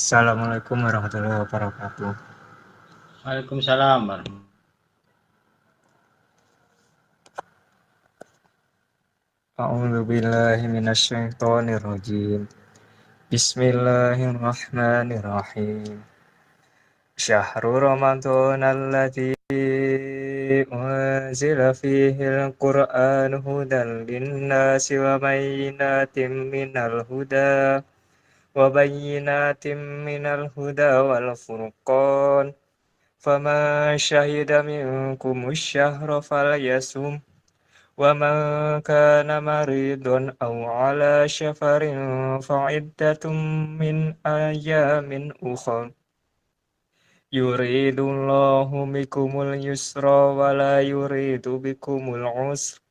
Assalamualaikum warahmatullahi wabarakatuh. Waalaikumsalam warahmatullahi. A'udzu billahi minasyaitonir rajim. Bismillahirrahmanirrahim. Syahrul Ramadanal ladzi unzila fihil Qur'an hudan linnasi wa bayyinatin minal huda wal furqan. Faman syahida minkumus syahra falyasum. ومن كان مريضا أو على سفر فعدة من أيام أخر يريد الله بكم اليسر ولا يريد بكم العسر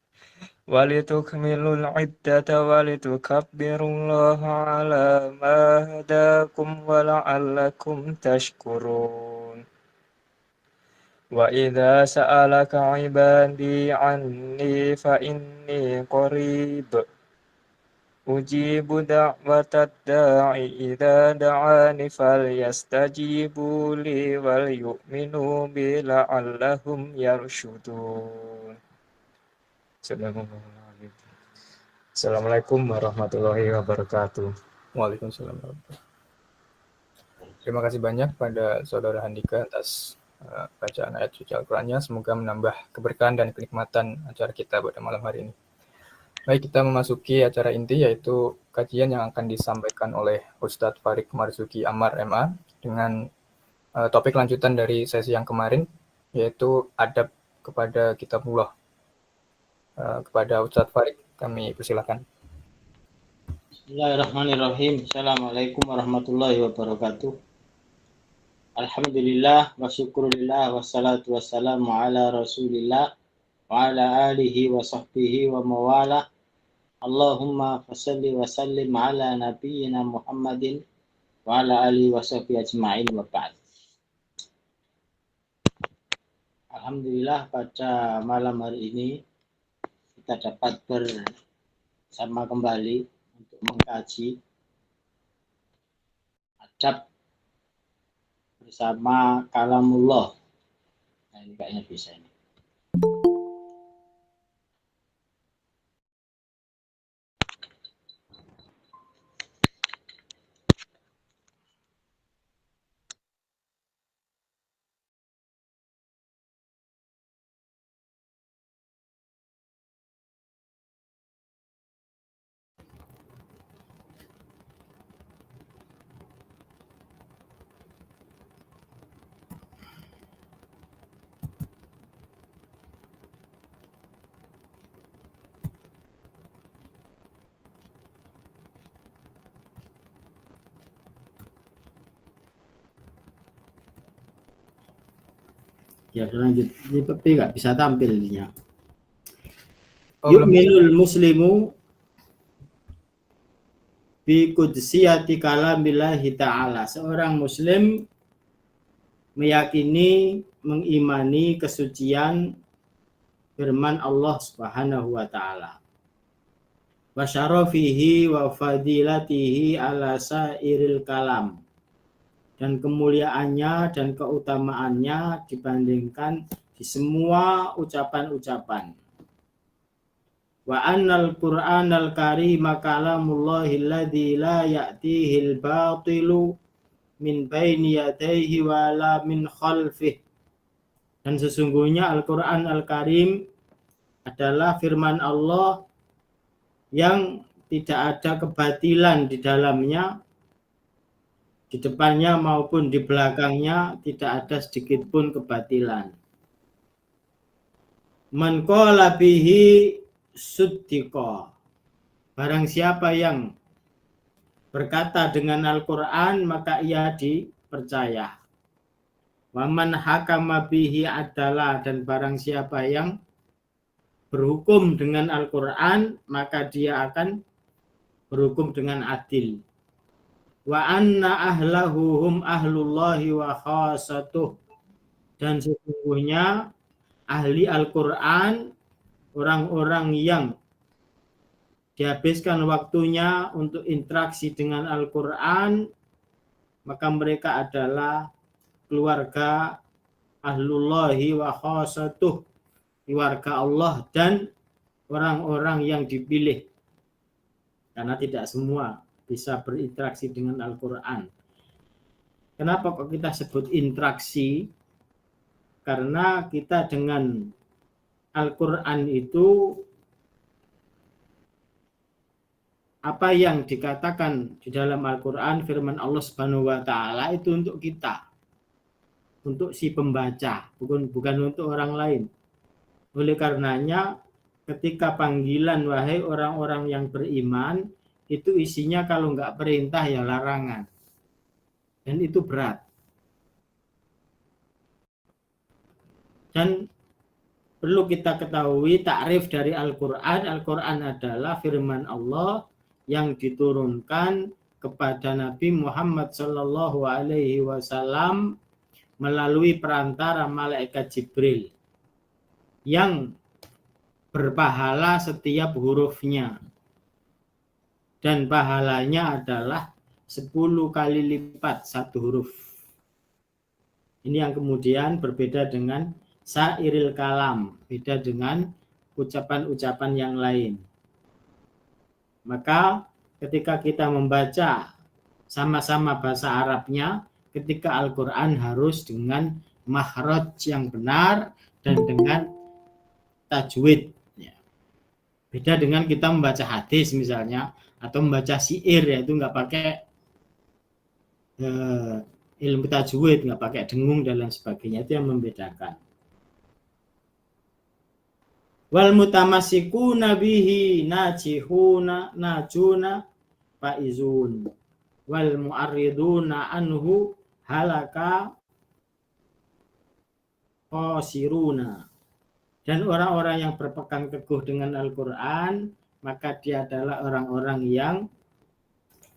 ولتكملوا العدة ولتكبروا الله على ما هداكم ولعلكم تشكرون. وإذا سألك عبادي عني فإني قريب أجيب دعوة الداع إذا دعاني فليستجيبوا لي وليؤمنوا بي لعلهم يرشدون. Assalamualaikum warahmatullahi wabarakatuh. Waalaikumsalam. Terima kasih banyak pada Saudara Handika atas bacaan ayat suci Al-Qur'annya. Semoga menambah keberkahan dan kenikmatan acara kita pada malam hari ini. Baik, kita memasuki acara inti, yaitu kajian yang akan disampaikan oleh Ustadz Farid Marzuki Ammar MA dengan topik lanjutan dari sesi yang kemarin, yaitu adab kepada kitabullah. Kepada Ustadz Farid, kami persilakan. Bismillahirrahmanirrahim. Assalamualaikum warahmatullahi wabarakatuh. Alhamdulillah wa syukurillah wassalatu wassalamu ala rasulillah wa ala alihi wa sahbihi wa mawala. Allahumma fasalli wa sallim ala nabiyyina Muhammadin wa ala alihi wa sahbihi ajma'in wa ba'd. Alhamdulillah, pada malam hari ini kita dapat bersama kembali untuk mengkaji adab bersama kalamullah. Nah, ini kayaknya bisa ini. Ya, lanjut. Tapi nggak bisa tampilnya. Yu'minul muslimu bi qudsiyati kalamillahi ta'ala. Seorang muslim meyakini, mengimani kesucian firman Allah Subhanahu wa taala. Wa syarafihi wa fadilatihi ala sairil kalam. Dan kemuliaannya dan keutamaannya dibandingkan di semua ucapan-ucapan. Wa annal Qur'anal karima kalamullahi alladzi la ya'tihil batilu min baini yadayhi wa la min khalfih. Dan sesungguhnya Al-Qur'an Al-Karim adalah firman Allah yang tidak ada kebatilan di dalamnya, di depannya maupun di belakangnya tidak ada sedikit pun kebatilan. Man qala bihi suddiqa. Barang siapa yang berkata dengan Al-Qur'an maka ia dipercaya. Wa man hakama bihi adalah, dan barang siapa yang berhukum dengan Al-Qur'an maka dia akan berhukum dengan adil. Wa anna ahlahu hum ahlullahi wa khasatuh. Dan sesungguhnya ahli Al-Qur'an orang-orang yang dihabiskan waktunya untuk interaksi dengan Al-Qur'an maka mereka adalah keluarga ahlullahi wa khosatuh, keluarga Allah dan orang-orang yang dipilih. Karena tidak semua bisa berinteraksi dengan Al-Quran. Kenapa kok kita sebut interaksi? Karena kita dengan Al-Quran itu, apa yang dikatakan di dalam Al-Quran, firman Allah Subhanahu wa Ta'ala itu untuk kita, untuk si pembaca, bukan untuk orang lain. Oleh karenanya, ketika panggilan wahai orang-orang yang beriman, itu isinya kalau nggak perintah ya larangan, dan itu berat. Dan perlu kita ketahui takrif dari Al-Quran. Al-Quran adalah firman Allah yang diturunkan kepada Nabi Muhammad Sallallahu Alaihi Wasallam melalui perantara malaikat Jibril yang berpahala setiap hurufnya, dan pahalanya adalah 10 kali lipat satu huruf. Ini yang kemudian berbeda dengan sairil kalam, beda dengan ucapan-ucapan yang lain. Maka ketika kita membaca sama-sama bahasa Arabnya, ketika Al-Quran harus dengan makhraj yang benar dan dengan tajwid. Beda dengan kita membaca hadis misalnya, atau membaca syair, yaitu nggak pakai ilmu tajwid, nggak pakai dengung dan lain sebagainya. Itu yang membedakan. Wal mutamassikuna bihi najihuna najuna faizun wal mu'arriduna anhu halaka khasiruna. Dan orang-orang yang berpegang teguh dengan Al-Quran, maka dia adalah orang-orang yang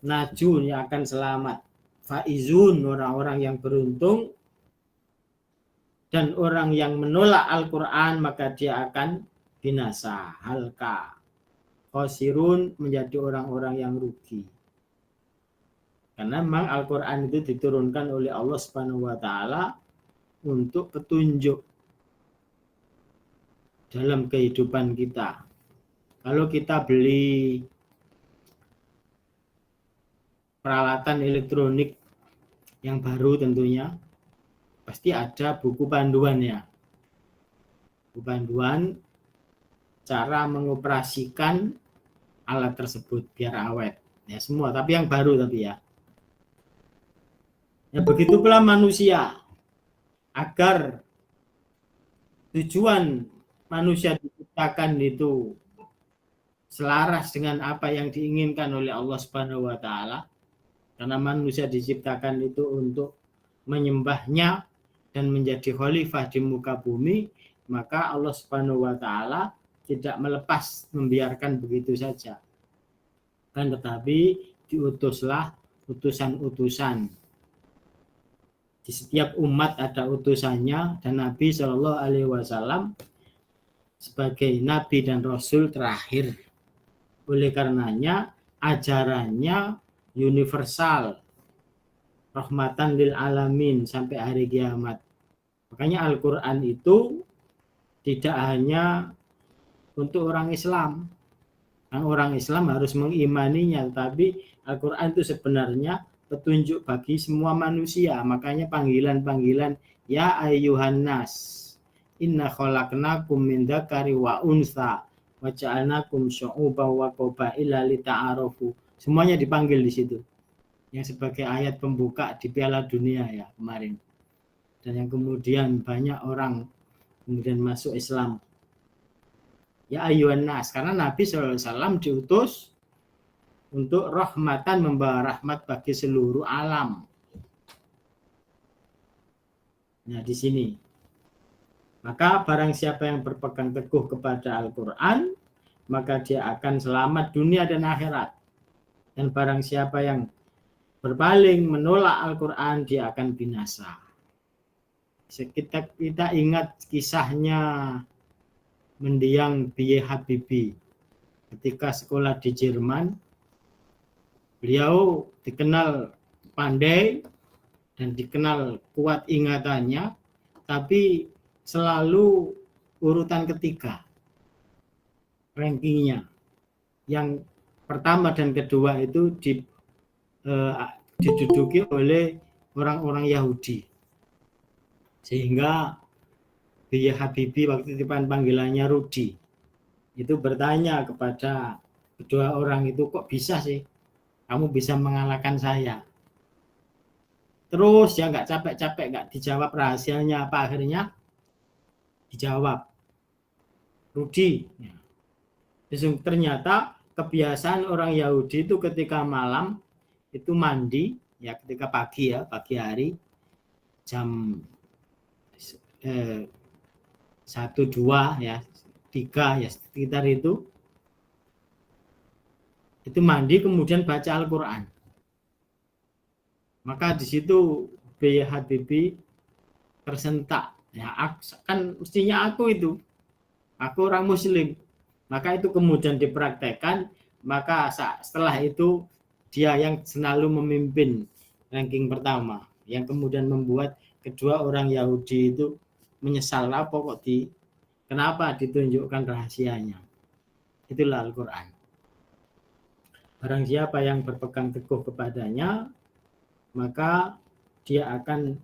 najun, yang akan selamat. Faizun, orang-orang yang beruntung. Dan orang yang menolak Al-Quran, maka dia akan binasa, halka. Khosirun, menjadi orang-orang yang rugi. Karena memang Al-Quran itu diturunkan oleh Allah Subhanahu wa Ta'ala untuk petunjuk dalam kehidupan kita. Kalau kita beli peralatan elektronik yang baru tentunya, pasti ada buku panduannya. Buku panduan cara mengoperasikan alat tersebut biar awet. Ya semua, tapi yang baru tapi ya. Ya begitu pula manusia. Agar tujuan manusia diciptakan itu selaras dengan apa yang diinginkan oleh Allah Subhanahu wa Ta'ala. Karena manusia diciptakan itu untuk menyembahnya dan menjadi khalifah di muka bumi, maka Allah Subhanahu wa Ta'ala tidak melepas, membiarkan begitu saja. Kan tetapi diutuslah utusan-utusan. Di setiap umat ada utusannya, dan Nabi Shallallahu Alaihi Wasallam sebagai Nabi dan Rasul terakhir. Oleh karenanya ajarannya universal, rahmatan lil alamin sampai hari kiamat. Makanya Al-Quran itu tidak hanya untuk orang Islam. Orang Islam harus mengimaninya, tapi Al-Quran itu sebenarnya petunjuk bagi semua manusia. Makanya panggilan-panggilan ya ayyuhan nas, inna khalaqnakum min dzakari wa unsa wa ja'alnakum syu'uban wa qabaila lita'arafu. Semuanya dipanggil di situ. Yang sebagai ayat pembuka di Piala Dunia ya kemarin. Dan yang kemudian banyak orang kemudian masuk Islam. Ya ayyuhan nas, karena Nabi SAW diutus untuk rahmatan, membawa rahmat bagi seluruh alam. Nah di sini. Maka barang siapa yang berpegang teguh kepada Al-Quran, maka dia akan selamat dunia dan akhirat. Dan barang siapa yang berpaling menolak Al-Quran, dia akan binasa. Kita ingat kisahnya mendiang B.J. Habibie. Ketika sekolah di Jerman, beliau dikenal pandai dan dikenal kuat ingatannya, tapi selalu urutan ketiga rankingnya. Yang pertama dan kedua itu diduduki oleh orang-orang Yahudi. Sehingga B.Y. Habibie waktu itu panggilannya Rudi, itu bertanya kepada kedua orang itu, kok bisa sih kamu bisa mengalahkan saya? Terus ya nggak capek-capek, nggak dijawab rahasianya apa, akhirnya dijawab Rudi. Ternyata kebiasaan orang Yahudi itu ketika malam itu mandi, ya ketika pagi hari jam 1, 2, ya 3, ya sekitar itu mandi kemudian baca Al-Quran. Maka di situ B.Y. Habibie tersentak. Ya, kan mestinya aku orang Muslim. Maka itu kemudian dipraktekkan. Maka setelah itu dia yang selalu memimpin ranking pertama. Yang kemudian membuat kedua orang Yahudi itu menyesal, kenapa ditunjukkan rahasianya. Itulah Al-Quran. Barang siapa yang berpegang teguh kepadanya, maka dia akan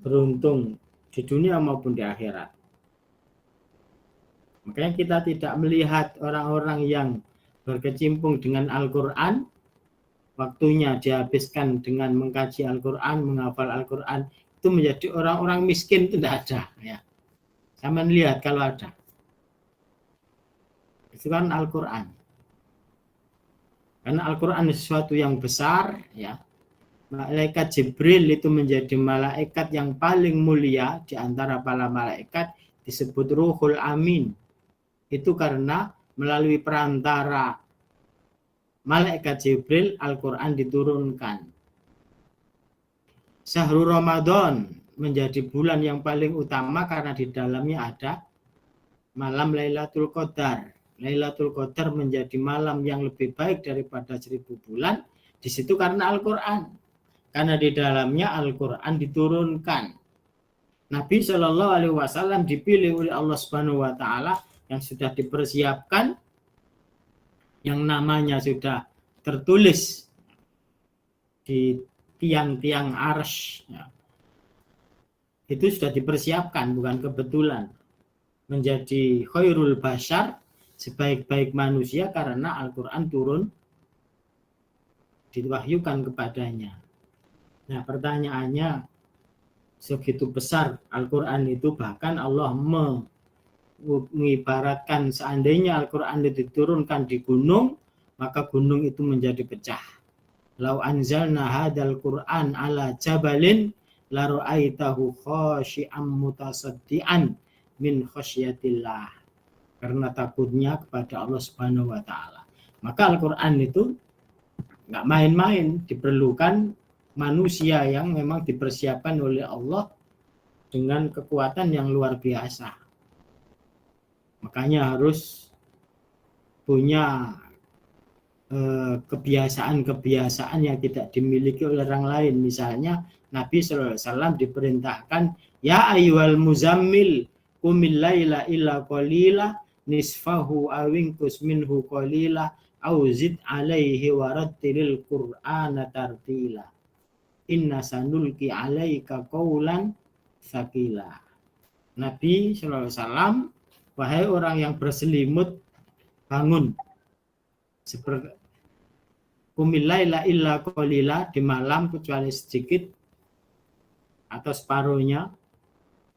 beruntung di dunia maupun di akhirat. Makanya kita tidak melihat orang-orang yang berkecimpung dengan Al-Quran, waktunya dihabiskan dengan mengkaji Al-Quran, menghafal Al-Quran, itu menjadi orang-orang miskin, itu tidak ada. Ya. Sama lihat kalau ada. Itu kan Al-Quran. Karena Al-Quran sesuatu yang besar, ya. Malaikat Jibril itu menjadi malaikat yang paling mulia di antara para malaikat, disebut Ruhul Amin. Itu karena melalui perantara malaikat Jibril Al-Quran diturunkan. Syahrul Ramadan menjadi bulan yang paling utama karena di dalamnya ada malam Lailatul Qadar. Lailatul Qadar menjadi malam yang lebih baik daripada 1000 bulan. Di situ karena Al-Quran. Karena di dalamnya Al-Quran diturunkan. Nabi Shallallahu Alaihi Wasallam dipilih oleh Allah Subhanahu Wa Taala yang sudah dipersiapkan, yang namanya sudah tertulis di tiang-tiang arsy. Itu sudah dipersiapkan, bukan kebetulan. Menjadi khairul bashar, sebaik-baik manusia karena Al-Quran turun diwahyukan kepadanya. Nah, pertanyaannya, segitu besar Al-Quran itu, bahkan Allah mengibaratkan seandainya Al-Quran itu diturunkan di gunung, maka gunung itu menjadi pecah. Lau anzalna hadzal Qur'an ala jabalin la ra'aitahu khashi'an mutasaddian min khasyatillah. Karena takutnya kepada Allah Subhanahu wa taala. Maka Al-Quran itu enggak main-main, diperlukan manusia yang memang dipersiapkan oleh Allah dengan kekuatan yang luar biasa. Makanya harus punya kebiasaan-kebiasaan yang tidak dimiliki oleh orang lain. Misalnya Nabi SAW diperintahkan, ya ayyuhal muzammil qumil laila illa qalila nisfahu awingkus minhu qalila auzid alaihi warattilil qur'ana tartila. Inna sanulki alaika qaulan tsaqila. Nabi SAW, wahai orang yang berselimut, bangun. Seperti qumil laila illa qalila, di malam kecuali sedikit atau separuhnya,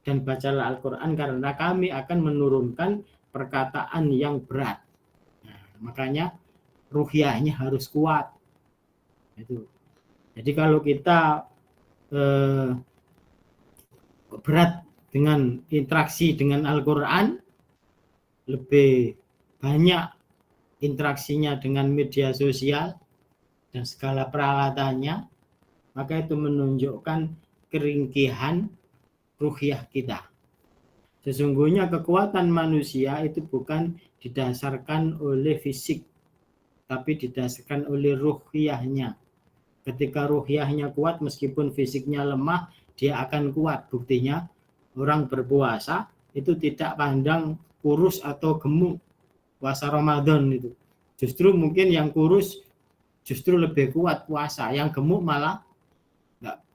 dan bacalah Al-Quran karena kami akan menurunkan perkataan yang berat. Nah, makanya ruhiyahnya harus kuat. Itu. Jadi kalau kita berat dengan interaksi dengan Al-Quran, lebih banyak interaksinya dengan media sosial dan segala peralatannya, maka itu menunjukkan keringkihan ruhiyah kita. Sesungguhnya kekuatan manusia itu bukan didasarkan oleh fisik, tapi didasarkan oleh ruhiyahnya. Ketika ruhiyahnya kuat, meskipun fisiknya lemah, dia akan kuat. Buktinya orang berpuasa itu tidak pandang kurus atau gemuk. Puasa Ramadan itu justru mungkin yang kurus justru lebih kuat puasa, yang gemuk malah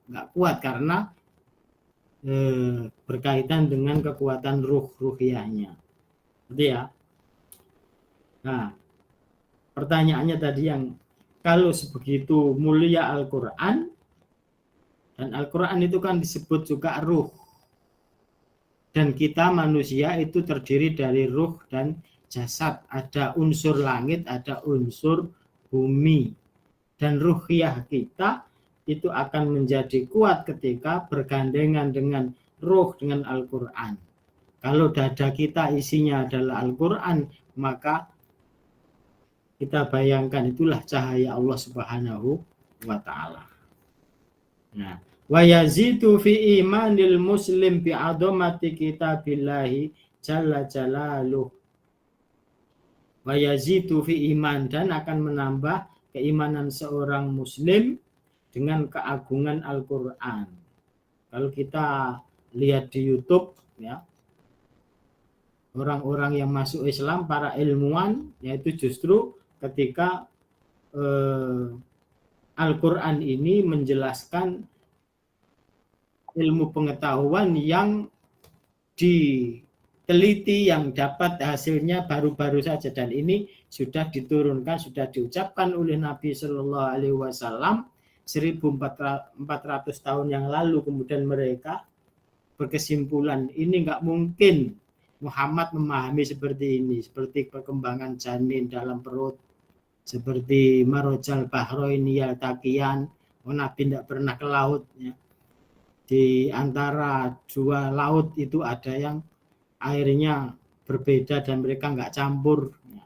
nggak kuat karena berkaitan dengan kekuatan ruhiyahnya. Gitu ya. Nah, pertanyaannya tadi yang kalau sebegitu mulia Al-Quran, dan Al-Quran itu kan disebut juga ruh, dan kita manusia itu terdiri dari ruh dan jasad, ada unsur langit, ada unsur bumi, dan ruhiyah kita itu akan menjadi kuat ketika bergandengan dengan ruh, dengan Al-Quran. Kalau dada kita isinya adalah Al-Quran, maka kita bayangkan itulah cahaya Allah Subhanahu wa ta'ala. Nah, wa yazidu fi imanil muslim bi adamati kitabillahi jalla jalaluh. Wa yazidu fi iman, dan akan menambah keimanan seorang muslim dengan keagungan Al-Quran. Kalau kita lihat di YouTube ya, orang-orang yang masuk Islam, para ilmuwan, yaitu justru ketika Al-Quran ini menjelaskan ilmu pengetahuan yang diteliti, yang dapat hasilnya baru-baru saja, dan ini sudah diturunkan, sudah diucapkan oleh Nabi Shallallahu Alaihi Wasallam 1400 tahun yang lalu. Kemudian mereka berkesimpulan ini nggak mungkin Muhammad memahami seperti ini, seperti perkembangan janin dalam perut, seperti marojal bahroini yaltaqiyan, Nabi tidak pernah ke laut ya. Di antara dua laut itu ada yang airnya berbeda dan mereka nggak campur ya.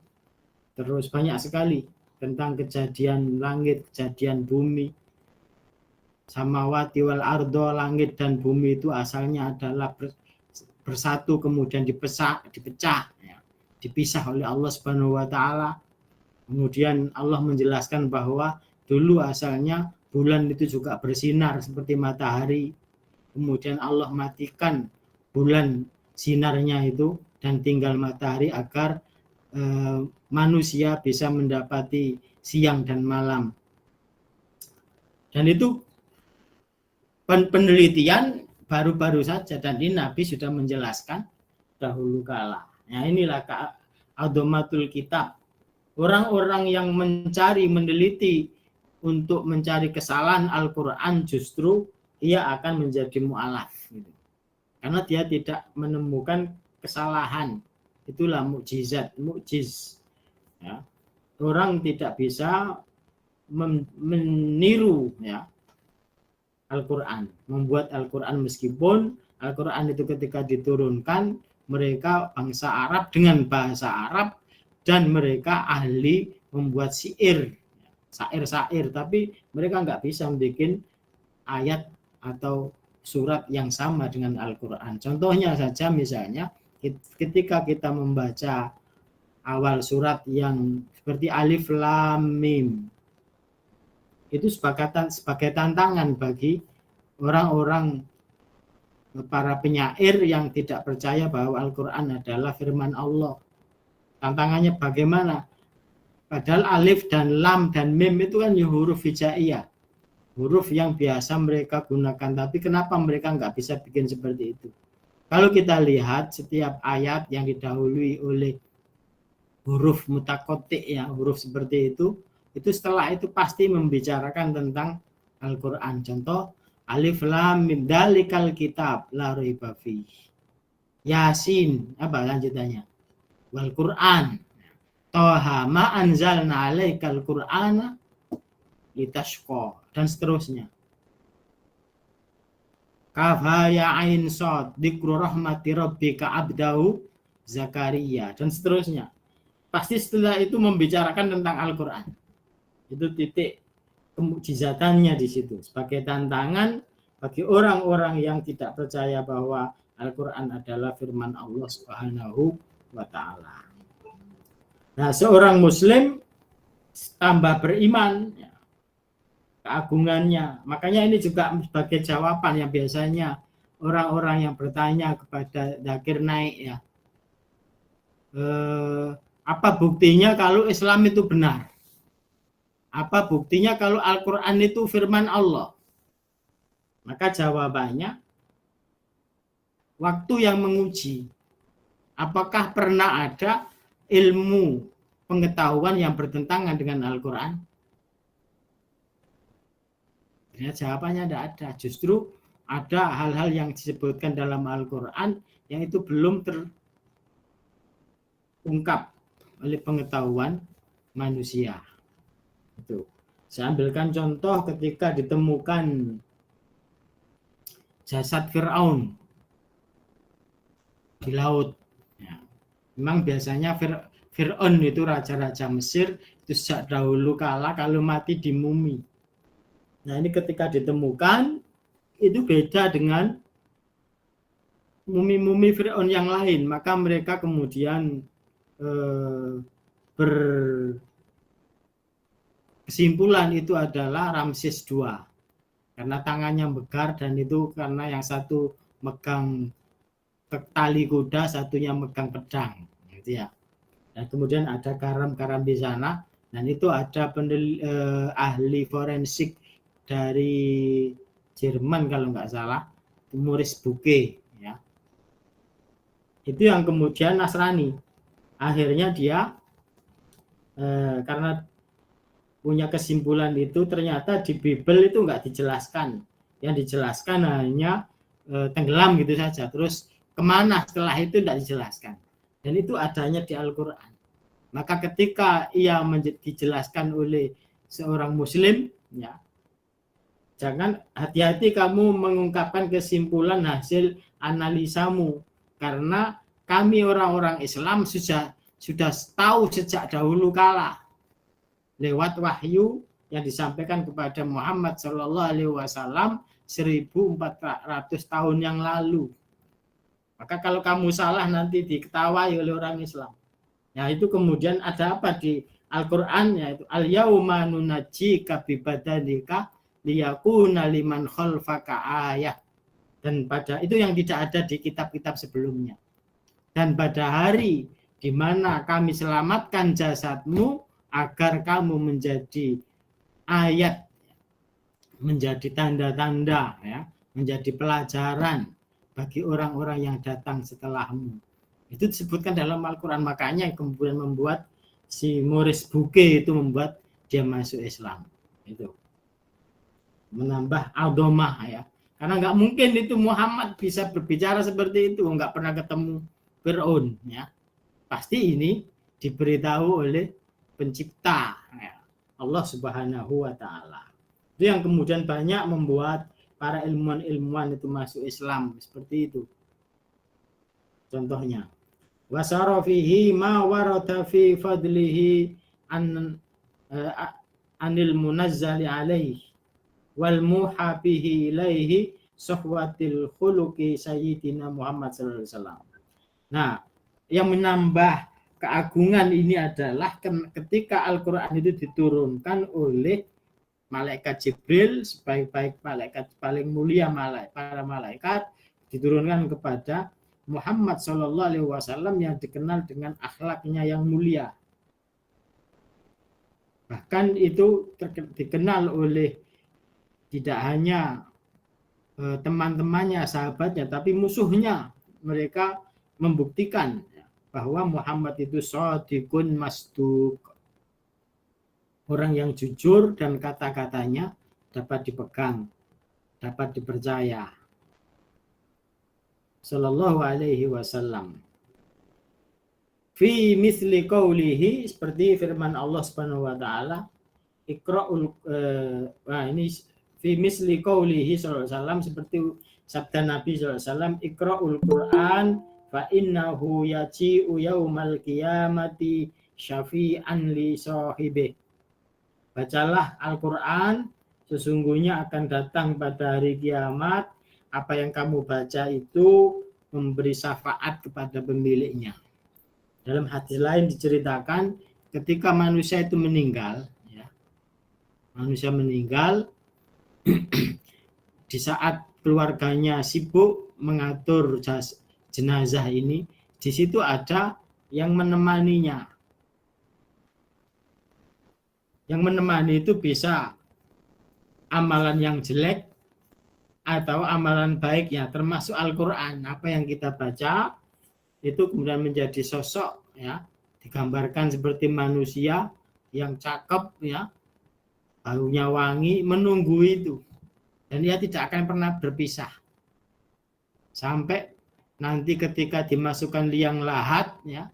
Terus banyak sekali tentang kejadian langit, kejadian bumi. Samawati wal ardo, langit dan bumi itu asalnya adalah bersatu, kemudian dipecah ya, dipisah oleh Allah Subhanahu wa taala. Kemudian Allah menjelaskan bahwa dulu asalnya bulan itu juga bersinar seperti matahari. Kemudian Allah matikan bulan sinarnya itu dan tinggal matahari agar manusia bisa mendapati siang dan malam. Dan itu penelitian baru-baru saja, dan ini Nabi sudah menjelaskan dahulu kala. Nah, inilah adomatul kitab. Orang-orang yang mencari, meneliti untuk mencari kesalahan Al-Quran, justru ia akan menjadi mu'alaf gitu. Karena dia tidak menemukan kesalahan. Itulah mukjizat, mukjiz ya. Orang tidak bisa meniru ya Al-Quran, membuat Al-Quran, meskipun Al-Quran itu ketika diturunkan mereka bangsa Arab dengan bahasa Arab dan mereka ahli membuat syair, tapi mereka nggak bisa membuat ayat atau surat yang sama dengan Al-Quran. Contohnya saja, misalnya ketika kita membaca awal surat yang seperti Alif Lam Mim, itu sebagai tantangan bagi orang-orang para penyair yang tidak percaya bahwa Al-Quran adalah firman Allah. Tantangannya bagaimana? Padahal alif dan lam dan mim itu kan huruf hijaiyah, huruf yang biasa mereka gunakan, tapi kenapa mereka nggak bisa bikin seperti itu? Kalau kita lihat setiap ayat yang didahului oleh huruf mutakotik ya, huruf seperti itu setelah itu pasti membicarakan tentang Al-Quran. Contoh, Alif Lam Mim, Dalikal Kitab La Raiba Fihi. Yasin, apa lanjutannya? Wal Quran. Toha ma anzalna alaikal Qur'ana litashqa, dan seterusnya. Kaf ha ya ain shad, dzikru rahmati rabbika abdahu Zakaria, dan seterusnya. Pasti setelah itu membicarakan tentang Al-Quran. Itu titik kemujizatannya di situ, sebagai tantangan bagi orang-orang yang tidak percaya bahwa Al-Quran adalah firman Allah Subhanahu wa ta'ala. Nah, seorang muslim tambah beriman ya, keagungannya. Makanya ini juga sebagai jawaban yang biasanya orang-orang yang bertanya kepada Dzakir Naik ya. Apa buktinya kalau Islam itu benar? Apa buktinya kalau Al-Quran itu firman Allah? Maka jawabannya, waktu yang menguji. Apakah pernah ada ilmu pengetahuan yang bertentangan dengan Al-Quran? Ya, jawabannya tidak ada. Justru ada hal-hal yang disebutkan dalam Al-Quran yang itu belum terungkap oleh pengetahuan manusia. Itu. Saya ambilkan contoh ketika ditemukan jasad Fir'aun di laut. Ya. Memang biasanya Fir'aun itu raja-raja Mesir itu sejak dahulu kala kalau mati di mumi. Nah ini ketika ditemukan itu beda dengan mumi-mumi Fir'aun yang lain. Maka mereka kemudian berkesimpulan itu adalah Ramses II. Karena tangannya megar dan itu karena yang satu megang tali kuda, satunya megang pedang. Gitu ya. Dan kemudian ada karam-karam di sana. Dan itu ada ahli forensik dari Jerman kalau nggak salah, Maurice Bucke ya. Itu yang kemudian Nasrani. Akhirnya dia karena punya kesimpulan itu ternyata di Bible itu nggak dijelaskan. Yang dijelaskan hanya tenggelam gitu saja. Terus kemana setelah itu tidak dijelaskan. Dan itu adanya di Al-Quran. Maka ketika ia dijelaskan oleh seorang Muslim, ya, jangan hati-hati kamu mengungkapkan kesimpulan hasil analisamu, karena kami orang-orang Islam sudah tahu sejak dahulu kala lewat wahyu yang disampaikan kepada Muhammad SAW 1400 tahun yang lalu. Maka kalau kamu salah nanti diketawai oleh orang Islam. Ya itu kemudian ada apa di Al-Quran, yaitu al-yauma nunajjika bibadanika liyakuna liman khalfaka ayah. Dan pada itu yang tidak ada di kitab-kitab sebelumnya. Dan pada hari di mana kami selamatkan jasadmu agar kamu menjadi ayat, menjadi tanda-tanda, ya, menjadi pelajaran bagi orang-orang yang datang setelahmu. Itu disebutkan dalam Al-Quran. Makanya kemudian membuat si Maurice Bucke itu membuat dia masuk Islam. Itu menambah adomah ya, karena nggak mungkin itu Muhammad bisa berbicara seperti itu, nggak pernah ketemu Fir'aun ya. Pasti ini diberitahu oleh pencipta ya, Allah Subhanahu wa Ta'ala. Itu yang kemudian banyak membuat para ilmuwan-ilmuwan itu masuk Islam seperti itu. Contohnya wasarafihi ma warata fi fadlihi anil munazzali alaihi wal muhabihi ilaihi suhwatil khuluqi sayyidina Muhammad sallallahu alaihi wasallam. Nah, yang menambah keagungan ini adalah ketika Al-Quran itu diturunkan oleh malaikat Jibril, sebaik-baik malaikat, paling mulia para malaikat, diturunkan kepada Muhammad sallallahu alaihi wasallam yang dikenal dengan akhlaknya yang mulia. Bahkan itu dikenal oleh tidak hanya teman-temannya, sahabatnya, tapi musuhnya. Mereka membuktikan bahwa Muhammad itu shadiqun masduq, orang yang jujur dan kata-katanya dapat dipegang, dapat dipercaya. Sallallahu alaihi wasallam. Fi misli qawlihi, seperti firman Allah Subhanahu wa taala, Iqra'ul ini fi misli qawlihi sallallahu alaihi wasallam, seperti sabda Nabi sallallahu alaihi wasallam, Iqra'ul Qur'an fa innahu yaji'u yaumal qiyamati syafi'an li sahibih. Bacalah Al-Qur'an, sesungguhnya akan datang pada hari kiamat apa yang kamu baca itu memberi syafaat kepada pemiliknya. Dalam hadis lain diceritakan ketika manusia itu meninggal, ya, manusia meninggal, di saat keluarganya sibuk mengatur jenazah ini, di situ ada yang menemaninya. Yang menemani itu bisa amalan yang jelek atau amalan baik ya, termasuk Al-Quran. Apa yang kita baca itu kemudian menjadi sosok ya, digambarkan seperti manusia yang cakep ya, baunya wangi, menunggu itu, dan dia tidak akan pernah berpisah sampai nanti ketika dimasukkan liang lahat ya,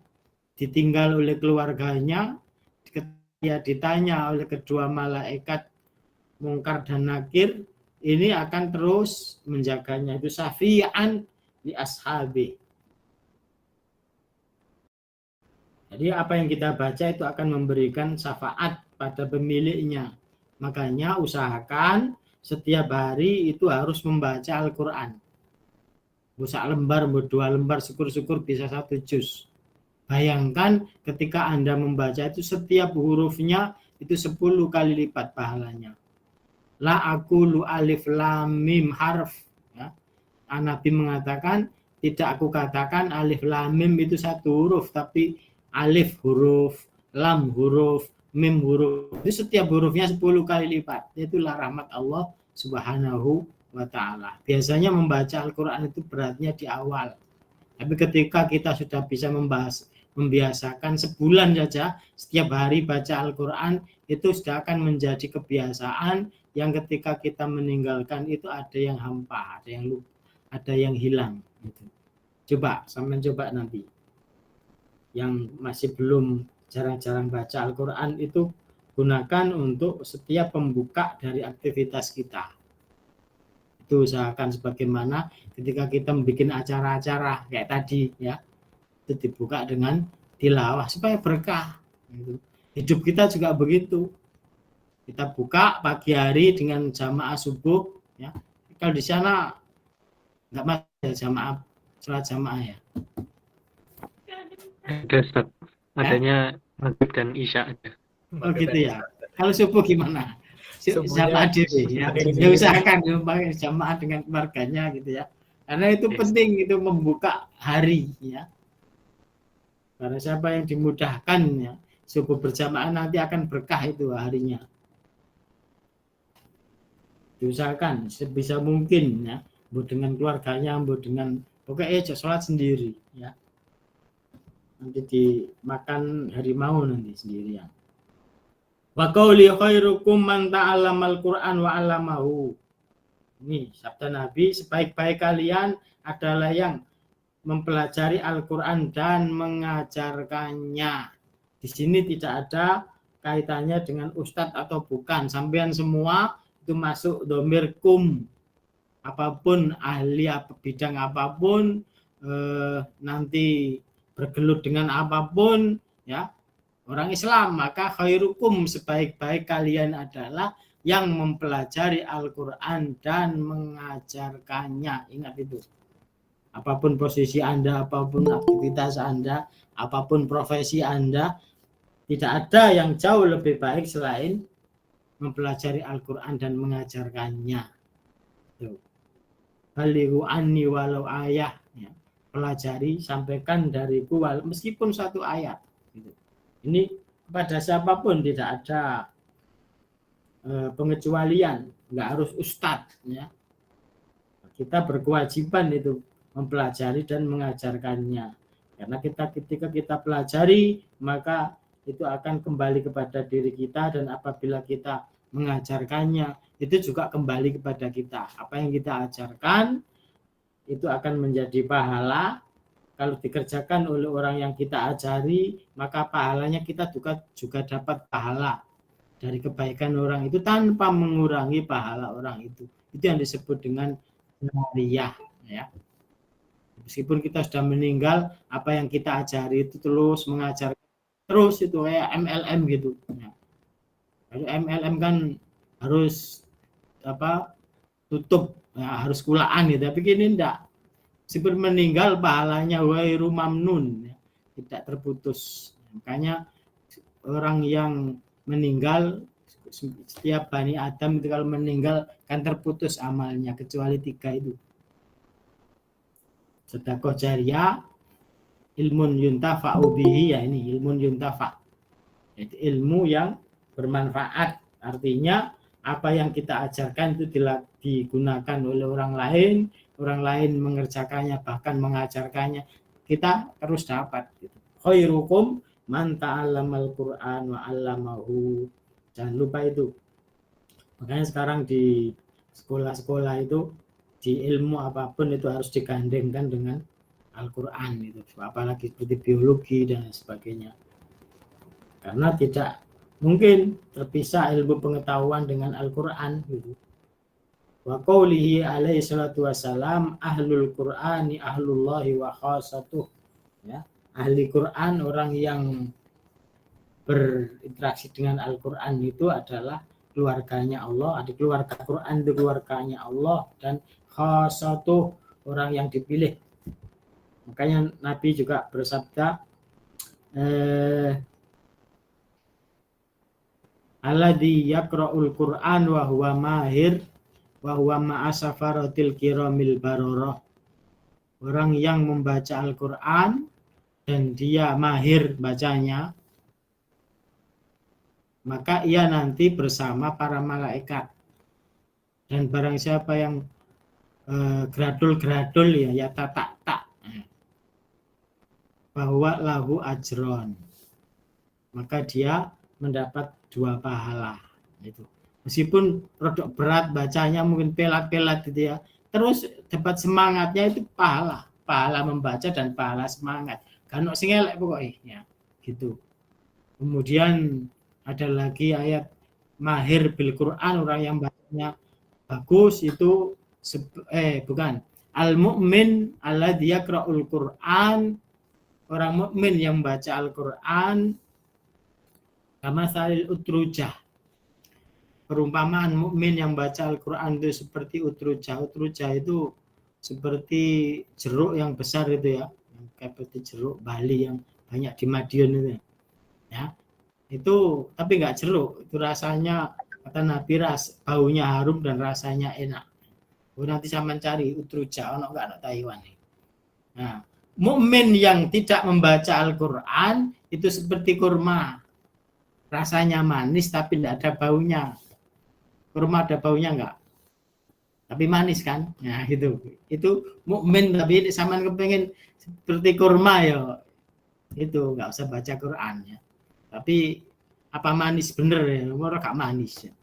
ditinggal oleh keluarganya, dia ditanya oleh kedua malaikat Mungkar dan Nakir, ini akan terus menjaganya, itu syafi'an li ashabi. Jadi apa yang kita baca itu akan memberikan syafaat pada pemiliknya. Makanya usahakan setiap hari itu harus membaca Al-Quran. Bisa lembar, dua lembar, syukur-syukur bisa 1 juz. Bayangkan ketika Anda membaca itu setiap hurufnya itu 10 kali lipat pahalanya. La aqulu alif lam mim harf. Ya. Nabi mengatakan, tidak aku katakan alif lam mim itu 1 huruf, tapi alif huruf, lam huruf, mim huruf. Itu setiap hurufnya 10 kali lipat. Itulah rahmat Allah Subhanahu wa ta'ala. Biasanya membaca Al-Quran itu beratnya di awal. Tapi ketika kita sudah bisa membiasakan sebulan saja, setiap hari baca Al-Quran, itu sudah akan menjadi kebiasaan yang ketika kita meninggalkan itu ada yang hampa, ada yang lupa, ada yang hilang. Coba, sampai coba nanti. Yang masih belum jarang-jarang baca Al-Quran itu gunakan untuk setiap pembuka dari aktivitas kita. Itu usahakan sebagaimana ketika kita membuat acara-acara kayak tadi ya, itu dibuka dengan tilawah supaya berkah. Hidup kita juga begitu. Kita buka pagi hari dengan jamaah subuh ya. Kalau di sana enggak masuk jamaah, sholat jamaah ya. Ada Ustaz. Adanya maghrib dan isya ada. Oh gitu ya. Kalau subuh gimana? Jamaah diri ya. Ya usahakan jamaah dengan keluarganya gitu ya. Karena itu penting, itu membuka hari ya. Karena siapa yang dimudahkan ya, subuh berjamaah nanti akan berkah itu harinya. Diusahakan sebisa mungkin ya, dengan keluarganya, dengan pokoknya sholat sendiri ya. Nanti dimakan harimau nanti sendirian. Wa qauli khairukum man ta'allamal Qur'an wa 'allamahu. Ini sabda Nabi, sebaik-baik kalian adalah yang mempelajari Al-Qur'an dan mengajarkannya. Di sini tidak ada kaitannya dengan ustadz atau bukan. Sampean semua itu masuk dhamir kum. Apapun ahli bidang apapun, nanti bergelut dengan apapun ya, orang Islam, maka khairukum, sebaik-baik kalian adalah yang mempelajari Al-Quran dan mengajarkannya. Ingat itu. Apapun posisi Anda, apapun aktivitas Anda, apapun profesi Anda, tidak ada yang jauh lebih baik selain mempelajari Al-Quran dan mengajarkannya. Balighu anni walau ayah. Ya. Pelajari, sampaikan dariku meskipun 1 ayat. Gitu. Ini kepada siapapun, tidak ada pengecualian, nggak harus ustadz ya. Kita berkewajiban itu mempelajari dan mengajarkannya. Karena ketika kita pelajari, maka itu akan kembali kepada diri kita, dan apabila kita mengajarkannya, itu juga kembali kepada kita. Apa yang kita ajarkan itu akan menjadi pahala. Kalau dikerjakan oleh orang yang kita ajari, maka pahalanya kita juga dapat pahala dari kebaikan orang itu tanpa mengurangi pahala orang itu. Itu yang disebut dengan nariyah ya. Meskipun kita sudah meninggal, apa yang kita ajari itu terus mengajar terus, itu kayak MLM gitu ya. Kalau MLM kan harus tutup ya, harus kulaan gitu, tapi ini enggak. Meskipun meninggal pahalanya wairu mamnun ya, tidak terputus. Makanya orang yang meninggal setiap Bani Adam itu kalau meninggal kan terputus amalnya kecuali 3 itu. Sedekah jariyah, ilmun yuntafa'u bihi, ya ini ilmun yuntafa'. Itu ilmu yang bermanfaat. Artinya apa yang kita ajarkan itu digunakan oleh orang lain mengerjakannya, bahkan mengajarkannya, kita terus dapat. Khairukum man ta'allamal Qur'an wa 'allamahu. Jangan lupa itu. Makanya sekarang di sekolah-sekolah itu, di ilmu apapun itu harus digandengkan dengan Al-Quran itu, apalagi seperti biologi dan sebagainya. Karena tidak mungkin terpisah ilmu pengetahuan dengan Al-Quran gitu. Wa qaulihi alaihi salatu wassalam, ahlul Qur'ani ahlullahi wa khassatuh. Ya, ahli Quran, orang yang berinteraksi dengan Al-Quran itu adalah keluarganya Allah. Ada keluarga Quran itu keluarganya Allah, dan khassatuh, orang yang dipilih. Makanya Nabi juga bersabda, alladzi yaqra'ul Qur'an wa huwa mahir wa huwa ma'asafaratil kiramil bararah. Orang yang membaca Al-Qur'an dan dia mahir bacanya, maka ia nanti bersama para malaikat. Dan barang siapa yang gradul-gradul ya tak bahwa lahu ajron, maka dia mendapat 2 pahala. Itu meskipun produk berat bacanya, mungkin pelat-pelat gitu ya, terus dapat semangatnya, itu pahala membaca dan pahala semangat, kan sing elek pokoknya gitu. Kemudian ada lagi ayat mahir bil Quran, orang yang bacanya bagus itu bukan al mu'min alladzi yaqra'ul Quran, orang mukmin yang membaca Al-Quran, kama salil utrujah. Perumpamaan mukmin yang baca Al-Quran itu seperti utrujah. Utrujah itu seperti jeruk yang besar itu ya, seperti jeruk Bali yang banyak di Madiun itu ya. Itu tapi enggak jeruk, itu rasanya kata Nabi baunya harum dan rasanya enak. Nanti saya mencari utrujah, ono enggak ada Taiwan. Nah, mukmin yang tidak membaca Al-Quran itu seperti kurma, rasanya manis tapi tidak ada baunya. Kurma ada baunya enggak? Tapi manis kan? Nah itu mukmin tapi sama kepengen seperti kurma ya, itu enggak usah baca Quran ya. Tapi apa manis bener ya? Orang enggak manis ya.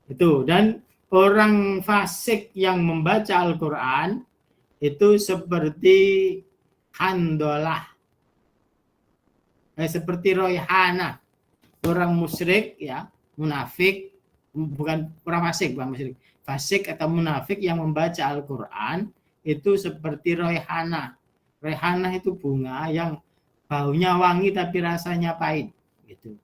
Itu. Dan orang fasik yang membaca Al-Quran itu seperti handolah, seperti royhana, orang musyrik ya, munafik, bukan orang fasik, bukan musyrik, fasik atau munafik yang membaca Al-Quran itu seperti royhana. Royhana itu bunga yang baunya wangi tapi rasanya pahit gitu.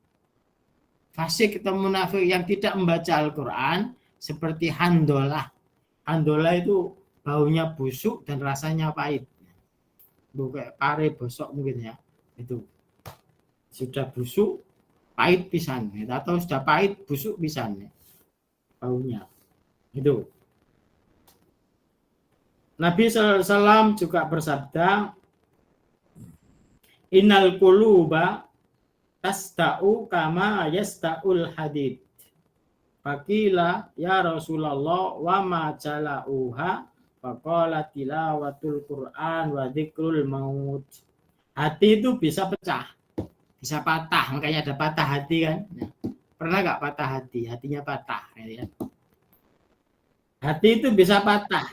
Fasik atau munafik yang tidak membaca Al-Quran seperti handolah. Handolah itu baunya busuk dan rasanya pahit. Kayak pare bosok mungkin ya. Itu. Sudah busuk, pahit pisan. Atau sudah pahit, busuk pisan. Baunya. Itu. Nabi SAW juga bersabda, innal quluba tasta'u kama yasta'ul hadid. Faqila ya Rasulullah wa ma jala'uha, faqala tilawatul Quran wa dzikrul maut. Hati itu bisa pecah, bisa patah, makanya ada patah hati kan. Nah, pernah enggak patah hati? Hatinya patah ya. Hati itu bisa patah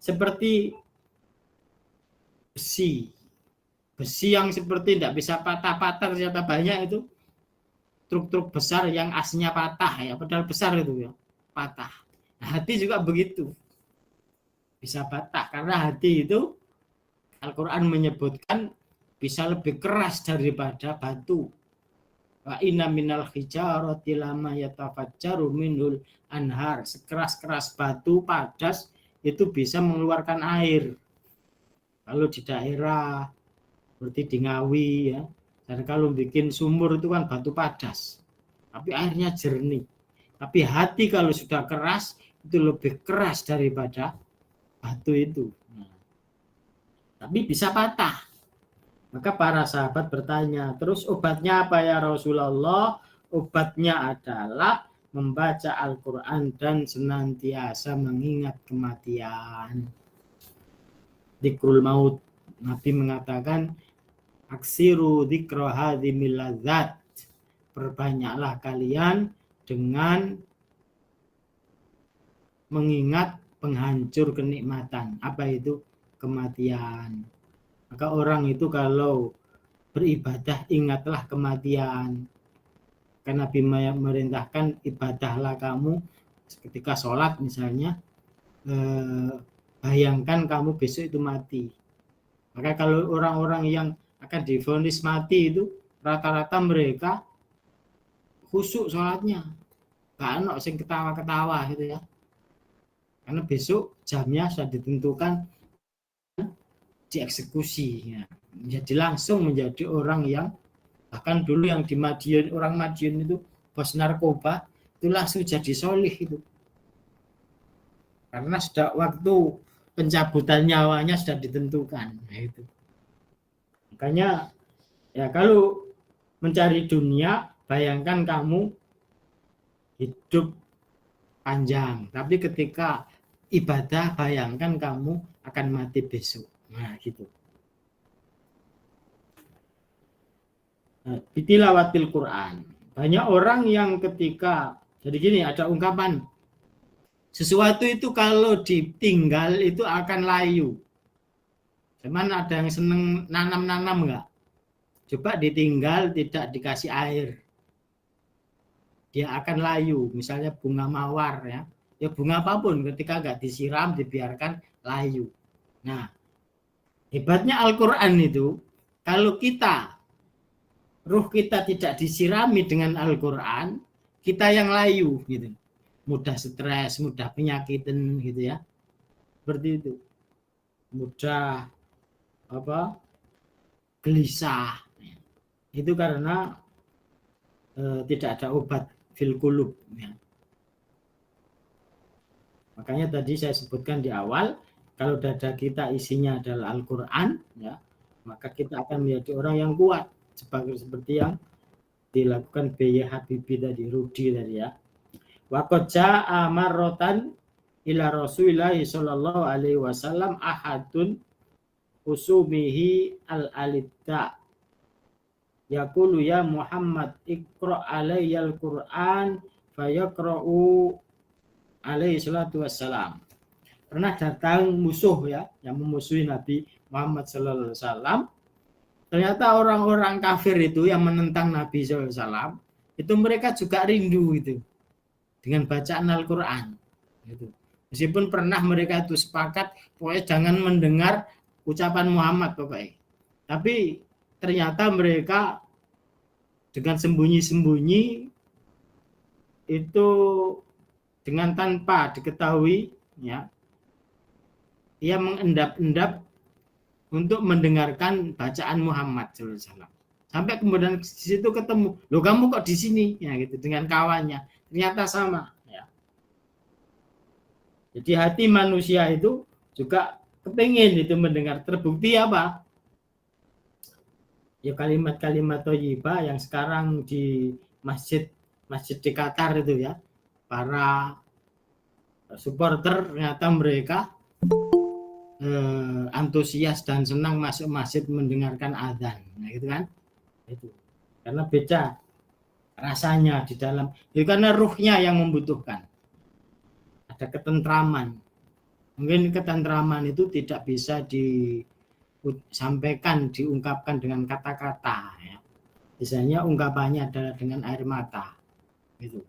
seperti besi. Besi yang seperti tidak bisa patah-patah ternyata banyak itu. Truk-truk besar yang aslinya patah ya, padahal besar itu ya, patah. Nah, hati juga begitu, bisa patah karena hati itu Al-Quran menyebutkan bisa lebih keras daripada batu. Wa inna minal hijarati lama yatafajjaru minhul anhar. Sekeras-keras batu padas itu bisa mengeluarkan air. Kalau di daerah seperti di Ngawi ya, dan kalau bikin sumur itu kan batu padas. tapi airnya jernih. Tapi hati kalau sudah keras, itu lebih keras daripada batu itu. Tapi bisa patah. Maka para sahabat bertanya, terus obatnya apa ya Rasulullah? Obatnya adalah membaca Al-Quran dan senantiasa mengingat kematian. Dzikrul maut. Nabi mengatakan, aksiru dzikra hadhimil ladzat. Perbanyaklah kalian dengan mengingat penghancur kenikmatan. Apa itu? Kematian. Maka orang itu kalau beribadah ingatlah kematian. Karena Nabi merintahkan ibadahlah kamu ketika sholat misalnya, bayangkan kamu besok itu mati. Maka kalau orang-orang yang akan divonis mati itu rata-rata mereka khusyuk sholatnya, gak ada yang ketawa-ketawa gitu ya. Karena besok jamnya sudah ditentukan dieksekusi ya. Jadi langsung menjadi orang yang bahkan dulu yang di Madiun, orang Madiun itu bos narkoba itu langsung jadi solih itu. Karena sudah waktu pencabutan nyawanya sudah ditentukan. Nah, itu. Makanya ya kalau mencari dunia, bayangkan kamu hidup panjang, tapi ketika ibadah bayangkan kamu akan mati besok. Nah, gitu. Bitilawatil Quran. Banyak orang yang ketika, jadi gini, ada ungkapan, sesuatu itu kalau ditinggal itu akan layu. Cuman ada yang seneng nanam-nanam enggak? Coba ditinggal tidak dikasih air, dia akan layu. Misalnya bunga mawar ya bunga apapun ketika enggak disiram dibiarkan layu. Nah, hebatnya Al-Quran itu, kalau ruh kita tidak disirami dengan Al-Quran, kita yang layu gitu. Mudah stres, mudah penyakitan gitu ya. Seperti itu. Mudah gelisah. Itu karena tidak ada obat fil qulub ya. Makanya tadi saya sebutkan di awal, kalau dada kita isinya adalah Al-Quran ya, maka kita akan menjadi orang yang kuat. Seperti yang dilakukan B.Y. Habibie tadi, Rudi tadi ya. Wa qad jaa'a marratan ila Rasulillah sallallahu alaihi wasallam ahadun usumihi al-alidda yaqulu ya Muhammad iqra alayyal Qur'an fayaqra'u alaihi salatu wassalam. Pernah datang musuh ya, yang memusuhi Nabi Muhammad sallallahu alaihi wasallam. Ternyata orang-orang kafir itu yang menentang Nabi SAW, itu mereka juga rindu itu dengan bacaan Al-Quran. Gitu. Meskipun pernah mereka itu sepakat, pokoknya jangan mendengar ucapan Muhammad pokoknya. Tapi ternyata mereka dengan sembunyi-sembunyi itu dengan tanpa diketahui, ya, ia mengendap-endap untuk mendengarkan bacaan Muhammad SAW. Sampai kemudian di situ ketemu, loh kamu kok di sini ya gitu dengan kawannya. Ternyata sama ya. Jadi hati manusia itu juga kepingin itu mendengar. Terbukti apa? Ya kalimat-kalimat thayyibah yang sekarang di masjid di Qatar itu ya. Para supporter ternyata mereka antusias dan senang masuk masjid mendengarkan azan, nah gitu kan, itu karena beda rasanya di dalam, itu karena ruhnya yang membutuhkan, ada ketentraman. Mungkin ketentraman itu tidak bisa disampaikan, diungkapkan dengan kata-kata ya. Biasanya ungkapannya adalah dengan air mata gitu.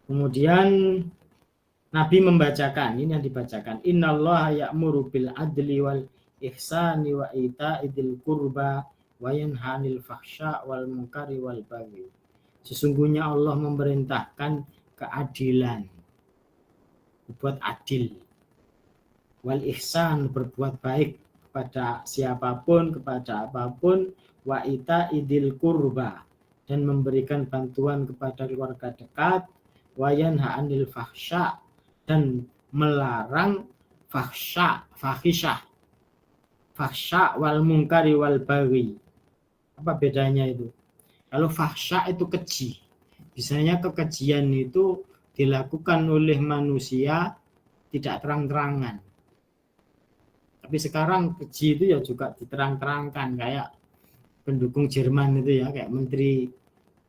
Kemudian Nabi membacakan, ini yang dibacakan, innallaha ya'muru bil adli wal ihsani wa ita'idil qurba wa yanha 'anil fahsya wal munkari wal baghi. Sesungguhnya Allah memerintahkan keadilan, berbuat adil, wal ihsan, berbuat baik kepada siapapun, kepada apapun, wa ita idil kurba, dan memberikan bantuan kepada keluarga dekat, wa yanha anil fahsya, dan melarang fahisyah wal mungkari wal baghi. Apa bedanya itu? Kalau fahsya itu keji. Biasanya kekejian itu dilakukan oleh manusia tidak terang-terangan. Tapi sekarang keji itu ya juga diterang-terangkan, kayak pendukung Jerman itu ya, kayak menteri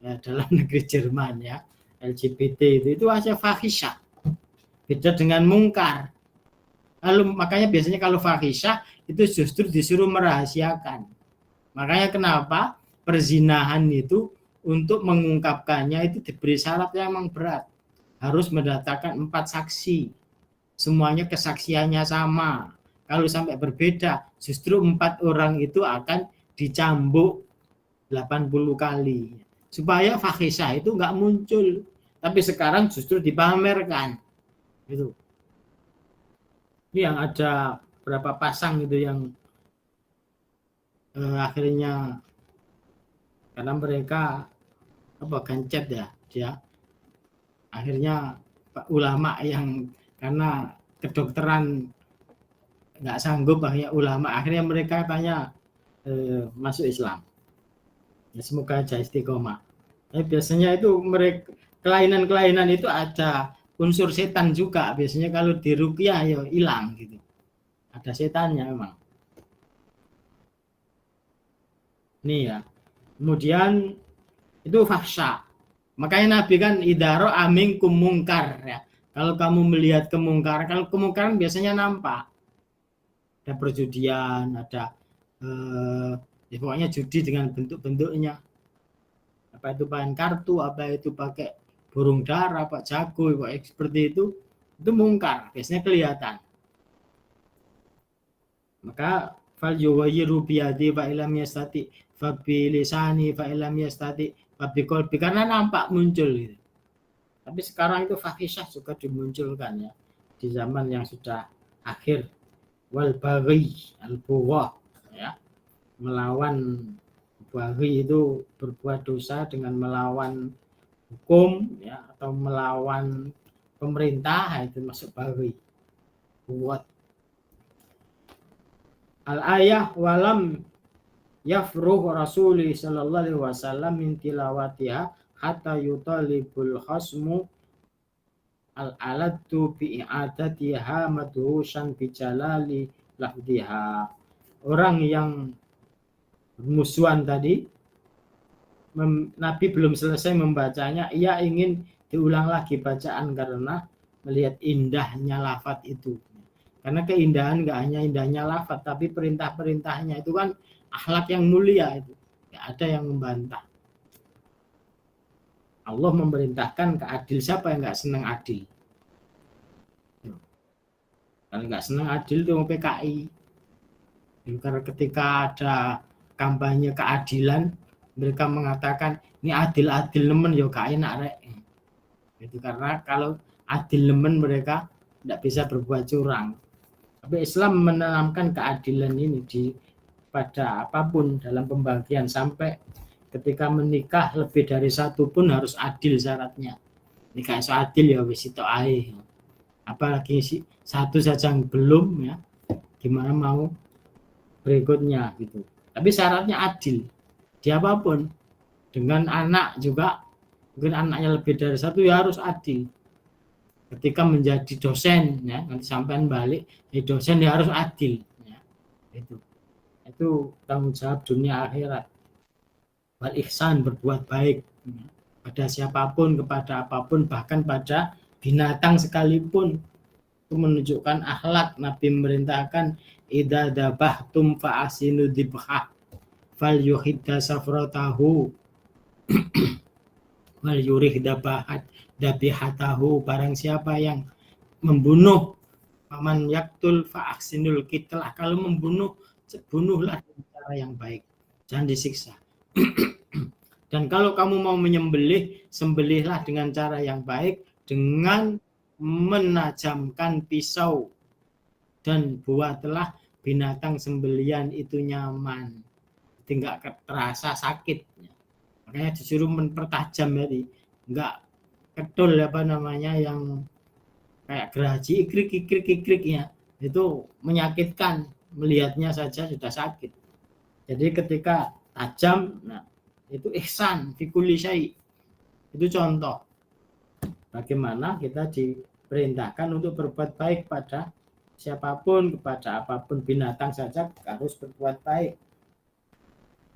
dalam negeri Jerman ya, LGBT itu aja fahisyah. Beda dengan mungkar. Lalu makanya biasanya kalau fahisyah itu justru disuruh merahasiakan. Makanya kenapa perzinahan itu untuk mengungkapkannya itu diberi syarat yang memang berat. Harus mendatangkan 4 saksi. Semuanya kesaksiannya sama. Kalau sampai berbeda, justru 4 orang itu akan dicambuk 80 kali. Supaya fahisyah itu enggak muncul. Tapi sekarang justru dipamerkan. Gitu. Ini yang ada berapa pasang itu yang akhirnya karena mereka gancet ya, dia akhirnya ulama yang karena kedokteran nggak sanggup, akhirnya ulama akhirnya mereka tanya masuk Islam. Ya, semoga aja istiqomah. Biasanya itu mereka kelainan-kelainan itu ada unsur setan juga. Biasanya kalau di ruqyah ya hilang gitu. Ada setannya memang. Nih ya. Kemudian itu fahsya. Makanya Nabi kan idaro aminkum mungkar ya. Kalau kamu melihat kemungkaran, kalau kemungkaran biasanya nampak. Ada perjudian, ada ya pokoknya judi dengan bentuk-bentuknya. Apa itu main kartu, apa itu pakai burung dara, apa jago, seperti itu mungkar, biasanya kelihatan. Maka fal yughayyiru biyadi fa illam yastati fa bi lisani fa illam yastati fa bi qalbi, karena nampak muncul gitu. Tapi sekarang itu fahisyah juga dimunculkan ya di zaman yang sudah akhir. Wal baghi al-bugha ya, melawan baghi itu berbuat dosa dengan melawan hukum ya, atau melawan pemerintah, itu masuk baghi. Buat al-ayah walam yafruh Rasulullah sallallahu alaihi wasallam min tilawatiha hatta yutalibul khasmu al-alatu bi i'adatiha madhushan bi jalali lafdiha. Orang yang musuhan tadi, Nabi belum selesai membacanya, ia ingin diulang lagi bacaan karena melihat indahnya lafaz itu. Karena keindahan nggak hanya indahnya lafaz, tapi perintah-perintahnya itu kan akhlak yang mulia itu. Nggak ada yang membantah. Allah memerintahkan keadil, siapa yang nggak senang adil? Kalau nggak senang adil itu PKI. Karena ketika ada kampanye keadilan, mereka mengatakan ini adil-adil nemen ya gak enak rek. Itu karena kalau adil nemen mereka tidak bisa berbuat curang. Tapi Islam menanamkan keadilan ini pada apapun dalam pembagian, sampai ketika menikah lebih dari satu pun harus adil syaratnya. Nikah iso adil ya wis itu ae. Apalagi satu saja yang belum ya, gimana mau berikutnya gitu. Tapi syaratnya adil. Di apapun. Dengan anak juga, mungkin anaknya lebih dari satu ya harus adil. Ketika menjadi dosen ya, nanti sampean balik jadi dosen ya harus adil ya. Itu tanggung jawab dunia akhirat. Wal ihsan, berbuat baik pada siapapun, kepada apapun, bahkan pada binatang sekalipun. Itu menunjukkan akhlak. Nabi memerintahkan idza dabahtum fa asinu dzibhah fal yuhidda safratahu wal yurih dabihatahu. Barang siapa yang membunuh, faman yaktul fa ahsinul qitlah, kalau membunuh bunuhlah dengan cara yang baik, jangan disiksa. Dan kalau kamu mau menyembelih, sembelihlah dengan cara yang baik, dengan menajamkan pisau, dan buatlah binatang sembelian itu nyaman. jadi nggak terasa sakit. Makanya disuruh mempertajam tadi, nggak ketul apa namanya yang kayak gergaji ikrik ya, itu menyakitkan, melihatnya saja sudah sakit. Jadi ketika tajam, nah itu ihsan fi kulli syai. Itu contoh bagaimana kita diperintahkan untuk berbuat baik pada siapapun, kepada apapun, binatang saja harus berbuat baik.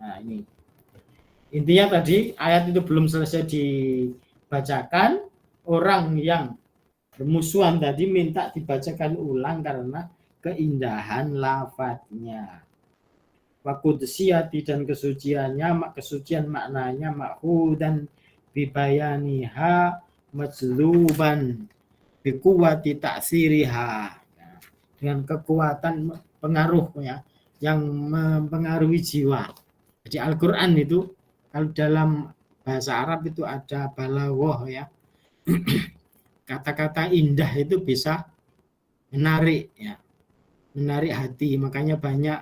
Nah ini intinya tadi ayat itu belum selesai dibacakan, orang yang bermusuhan tadi minta dibacakan ulang karena keindahan lafadznya. Wakudsiyati dan kesuciannya, kesucian maknanya makhudan bibayaniha majluban bikuwati ta'siriha, dengan kekuatan pengaruhnya yang mempengaruhi jiwa. Jadi Al-Quran itu kalau dalam bahasa Arab itu ada balaghah ya. Kata-kata indah itu bisa menarik ya, menarik hati. Makanya banyak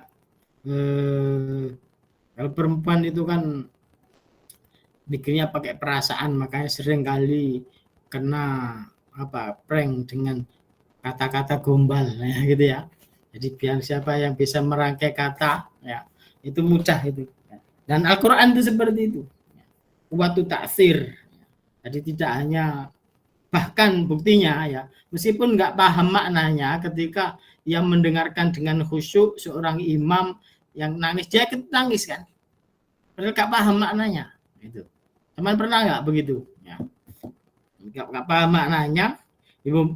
kalau perempuan itu kan mikirnya pakai perasaan, makanya sering kali kena prank dengan kata-kata gombal ya gitu ya. Jadi biar siapa yang bisa merangkai kata ya, itu mudah itu. Dan Al-Quran itu seperti itu. Kuwatu ta'sir. Jadi tidak hanya, bahkan buktinya ya, meskipun nggak paham maknanya, ketika yang mendengarkan dengan khusyuk seorang imam yang nangis, dia nangis kan, padahal nggak paham maknanya. Itu teman pernah nggak begitu ya, nggak paham maknanya,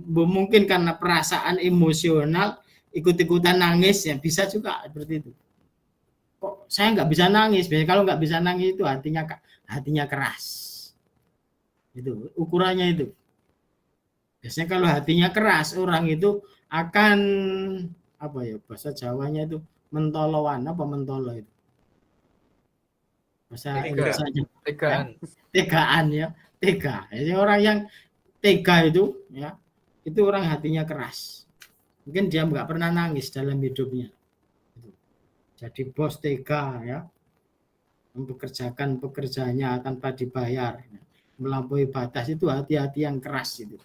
mungkin karena perasaan emosional ikut-ikutan nangis ya, bisa juga seperti itu. Kok saya nggak bisa nangis? Biasanya kalau nggak bisa nangis itu hatinya keras. Itu ukurannya itu. Biasanya kalau hatinya keras, orang itu akan bahasa Jawanya itu mentoloan, mentolo itu. Bahasa Indonesianya tegaan ya, tega. Jadi orang yang tega itu ya, itu orang hatinya keras. Mungkin dia nggak pernah nangis dalam hidupnya. Jadi bos tega ya, mempekerjakan pekerjaannya tanpa dibayar, melampaui batas, itu hati-hati yang keras itu.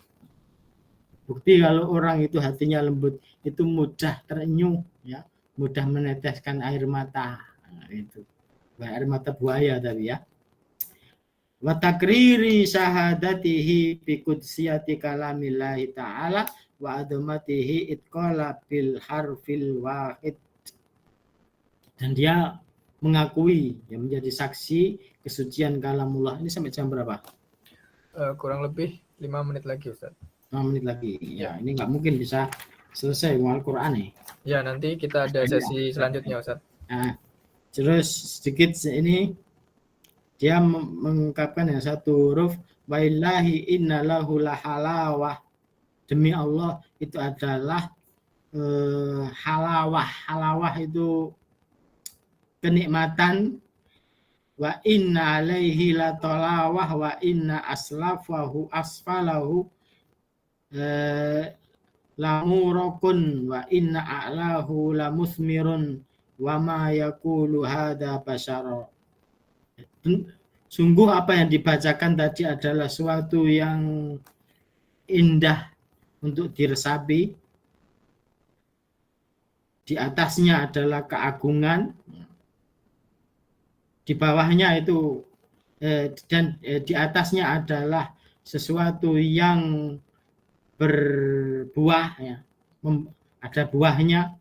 Bukti kalau orang itu hatinya lembut, itu mudah terenyuh ya, mudah meneteskan air mata. Nah, itu air mata buaya tadi ya. Wa takriri syahadatihi bi qudsiyati kalamillahi ta'ala wa adamatihi itqala bil harfil wahid. Dan dia mengakui yang menjadi saksi kesucian kalamullah. Ini sampai jam berapa? Kurang lebih 5 menit lagi Ustaz. 5 menit lagi. Ya, ini nggak mungkin bisa selesai Al-Quran nih. Ya, nanti kita ada sesi selanjutnya Ustaz. Nah, terus sedikit ini dia mengungkapkan yang satu huruf, waillahi innalahu lahalawah. Demi Allah itu adalah halawah. Halawah itu kenikmatan. Wa inna alaihi latolawah wa inna aslafahu asfalahu lamurokun wa inna a'lahu lamusmirun wa ma yakulu hada basyara. Sungguh apa yang dibacakan tadi adalah suatu yang indah untuk diresapi. Di atasnya adalah keagungan, di bawahnya itu dan di atasnya adalah sesuatu yang berbuah ya, ada buahnya,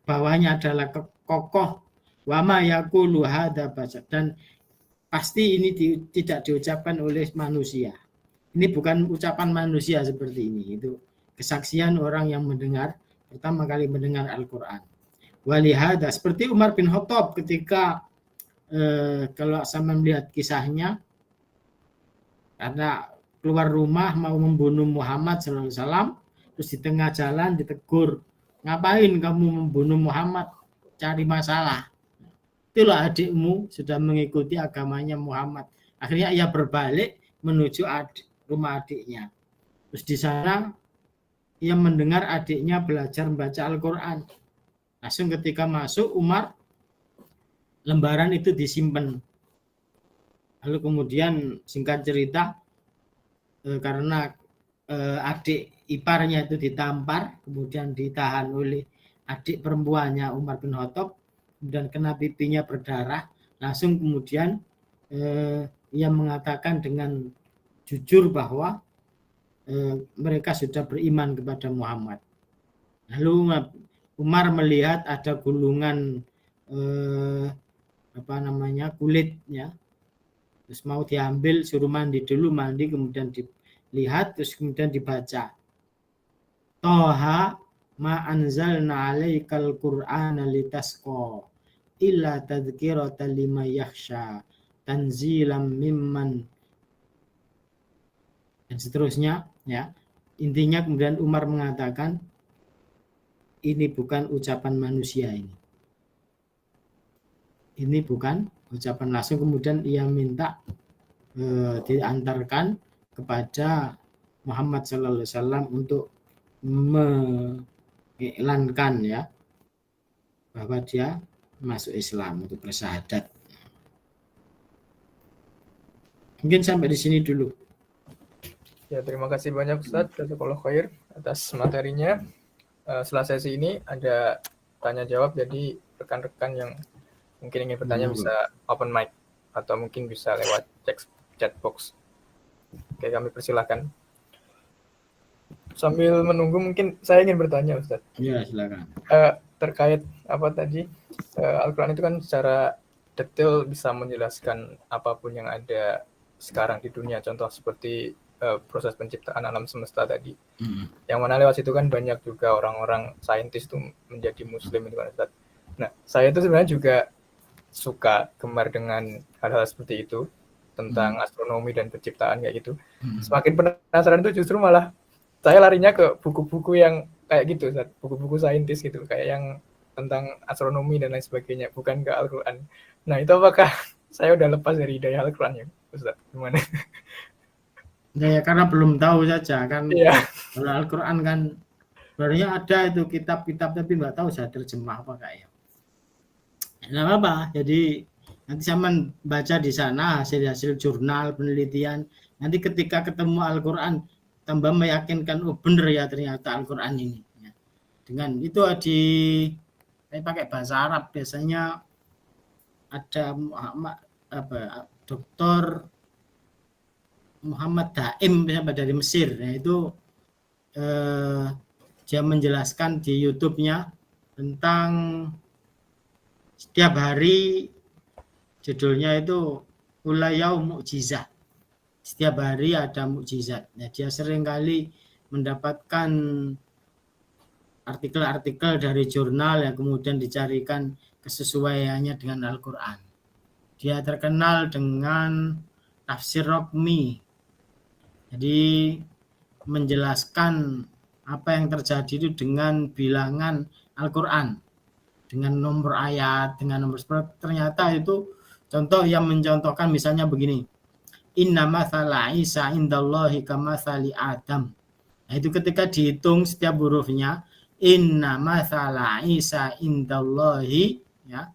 bawahnya adalah kokoh, wama yaqulu hadza basar, dan pasti ini tidak diucapkan oleh manusia. Ini bukan ucapan manusia seperti ini, itu kesaksian orang yang mendengar pertama kali mendengar Al-Quran. Walihada, seperti Umar bin Khattab ketika kalau sama melihat kisahnya, karena keluar rumah mau membunuh Muhammad SAW, terus di tengah jalan ditegur, ngapain kamu membunuh Muhammad, cari masalah. Itulah adikmu sudah mengikuti agamanya Muhammad. Akhirnya ia berbalik menuju rumah adiknya. Terus di sana ia mendengar adiknya belajar membaca Al-Quran. Langsung ketika masuk, Umar lembaran itu disimpan. Lalu kemudian singkat cerita karena adik iparnya itu ditampar, kemudian ditahan oleh adik perempuannya Umar bin Khattab, kemudian kena pipinya berdarah, langsung kemudian ia mengatakan dengan jujur bahwa mereka sudah beriman kepada Muhammad. Lalu Umar melihat ada gulungan kulitnya, terus mau diambil, suruh mandi dulu, mandi kemudian dilihat, terus kemudian dibaca. Toha ma anzalna alaikal qur'ana litasqa illa tadhkiratan liman yakhsha tanzilam mimman, dan seterusnya ya. Intinya kemudian Umar mengatakan ini bukan ucapan manusia, ini bukan ucapan langsung. Kemudian ia minta diantarkan kepada Muhammad sallallahu alaihi wasallam untuk mengiklankan ya bahwa dia masuk Islam, untuk bersyahadat. Mungkin sampai di sini dulu. Ya, terima kasih banyak Ustadz Jazakallahu khair atas materinya. Setelah sesi ini ada tanya jawab, jadi rekan-rekan yang mungkin ingin bertanya bisa open mic atau mungkin bisa lewat chat box. Oke, kami persilahkan. Sambil menunggu mungkin saya ingin bertanya Ustadz. Ya, silakan. Terkait apa tadi, Al-Quran itu kan secara detail bisa menjelaskan apapun yang ada sekarang di dunia, contoh seperti proses penciptaan alam semesta tadi. Yang mana lewat situ kan banyak juga orang-orang saintis itu menjadi muslim itu kan Ustaz. Nah, saya itu sebenarnya juga suka gemar dengan hal-hal seperti itu tentang astronomi dan penciptaan kayak gitu. Semakin penasaran itu justru malah saya larinya ke buku-buku yang kayak gitu Ustaz, buku-buku saintis gitu, kayak yang tentang astronomi dan lain sebagainya, bukan ke Al-Quran. Nah, itu apakah saya udah lepas dari hidayah Al-Quran ya Ustaz? Gimana? Ya, karena belum tahu saja kan. Iya. Kalau Al-Quran kan sebenarnya ada itu kitab-kitab, tapi nggak tahu saya terjemah apa kayaknya. Nggak apa-apa. Jadi nanti saya baca di sana hasil-hasil jurnal penelitian. Nanti ketika ketemu Al-Quran tambah meyakinkan, oh bener ya ternyata Al-Quran ini. Ya. Dengan itu saya pakai bahasa Arab, biasanya ada Dr. Muhammad Daim dari Mesir, yaitu dia menjelaskan di YouTube-nya tentang setiap hari, judulnya itu Ulayau Mukjizat. Setiap hari ada mukjizat. Nah, dia seringkali mendapatkan artikel-artikel dari jurnal yang kemudian dicarikan kesesuaiannya dengan Al-Quran. Dia terkenal dengan tafsir Raqmi. Jadi menjelaskan apa yang terjadi itu dengan bilangan Al-Quran, dengan nomor ayat, dengan nomor seperti. Ternyata itu contoh yang mencontohkan misalnya begini. Inna mathala Isa indallahi kamathali Adam. Nah, itu ketika dihitung setiap hurufnya, inna mathala Isa indallahi ya.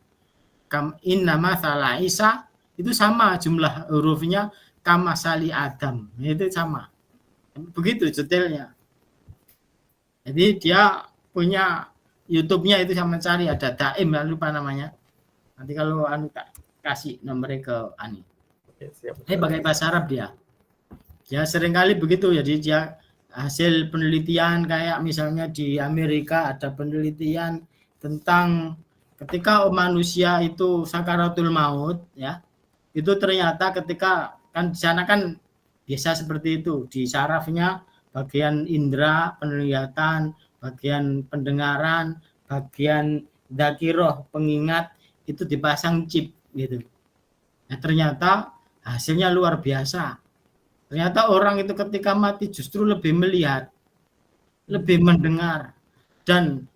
Inna mathala Isa itu sama jumlah hurufnya kamasali Adam, itu sama. Begitu detailnya. Jadi dia punya YouTube-nya itu, sama cari ada Daim, lupa namanya. Nanti kalau tak kasih nomornya ke Ani. Ini pakai bahasa Arab dia. Ya seringkali begitu. Jadi dia hasil penelitian, kayak misalnya di Amerika ada penelitian tentang ketika manusia itu sakaratul maut ya. Itu ternyata ketika kan di sana kan biasa seperti itu, di sarafnya bagian indera penglihatan, bagian pendengaran, bagian dzakirah pengingat itu dipasang chip gitu. Nah, ternyata hasilnya luar biasa. Ternyata orang itu ketika mati justru lebih melihat, lebih mendengar, dan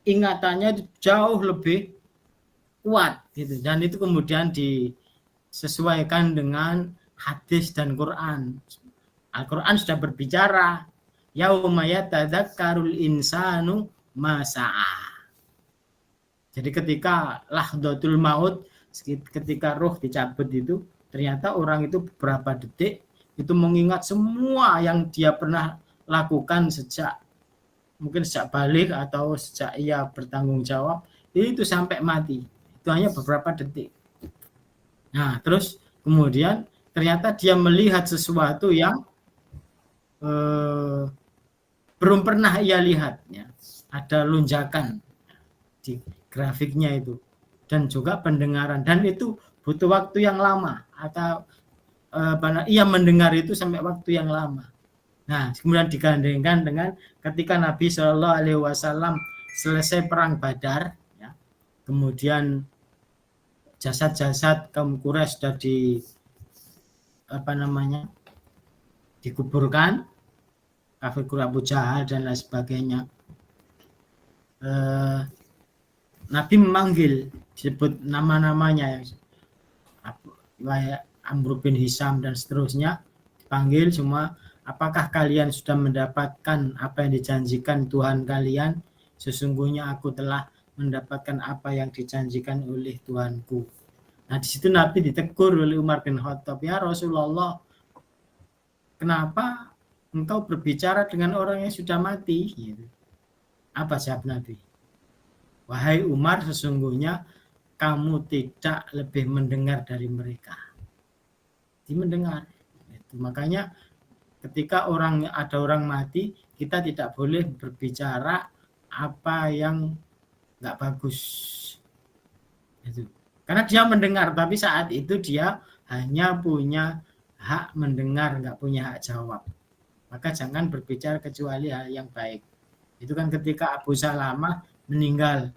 ingatannya jauh lebih kuat gitu. Dan itu kemudian disesuaikan dengan hadis dan Quran. Al-Quran sudah berbicara, yauma yatadzakkarul insanu ma sa'a. Jadi ketika lahdatul maut, ketika roh dicabut itu, ternyata orang itu beberapa detik itu mengingat semua yang dia pernah lakukan mungkin sejak balik atau sejak ia bertanggung jawab, itu sampai mati. Itu hanya beberapa detik. Nah, terus kemudian ternyata dia melihat sesuatu yang belum pernah ia lihat, ya. Ada lonjakan di grafiknya itu, dan juga pendengaran, dan itu butuh waktu yang lama, atau ia mendengar itu sampai waktu yang lama. Nah, kemudian digandengkan dengan ketika Nabi Shallallahu Alaihi Wasallam selesai perang Badar, ya, kemudian jasad-jasad kaum Quraisy sudah dikuburkan, kafir Abu Jahal dan lain sebagainya. Nabi memanggil, disebut nama-namanya, Amr bin Hisam dan seterusnya, dipanggil semua. Apakah kalian sudah mendapatkan apa yang dijanjikan Tuhan kalian? Sesungguhnya aku telah mendapatkan apa yang dijanjikan oleh Tuhanku. Nah, di situ Nabi ditegur oleh Umar bin Khattab, ya Rasulullah, kenapa engkau berbicara dengan orang yang sudah mati? Gitu. Apa jawab Nabi? Wahai Umar, sesungguhnya kamu tidak lebih mendengar dari mereka. Mendengar. Itu makanya ketika ada orang mati, kita tidak boleh berbicara apa yang nggak bagus. Itu. Karena dia mendengar, tapi saat itu dia hanya punya hak mendengar, nggak punya hak jawab. Maka jangan berbicara kecuali hal yang baik. Itu kan ketika Abu Salamah meninggal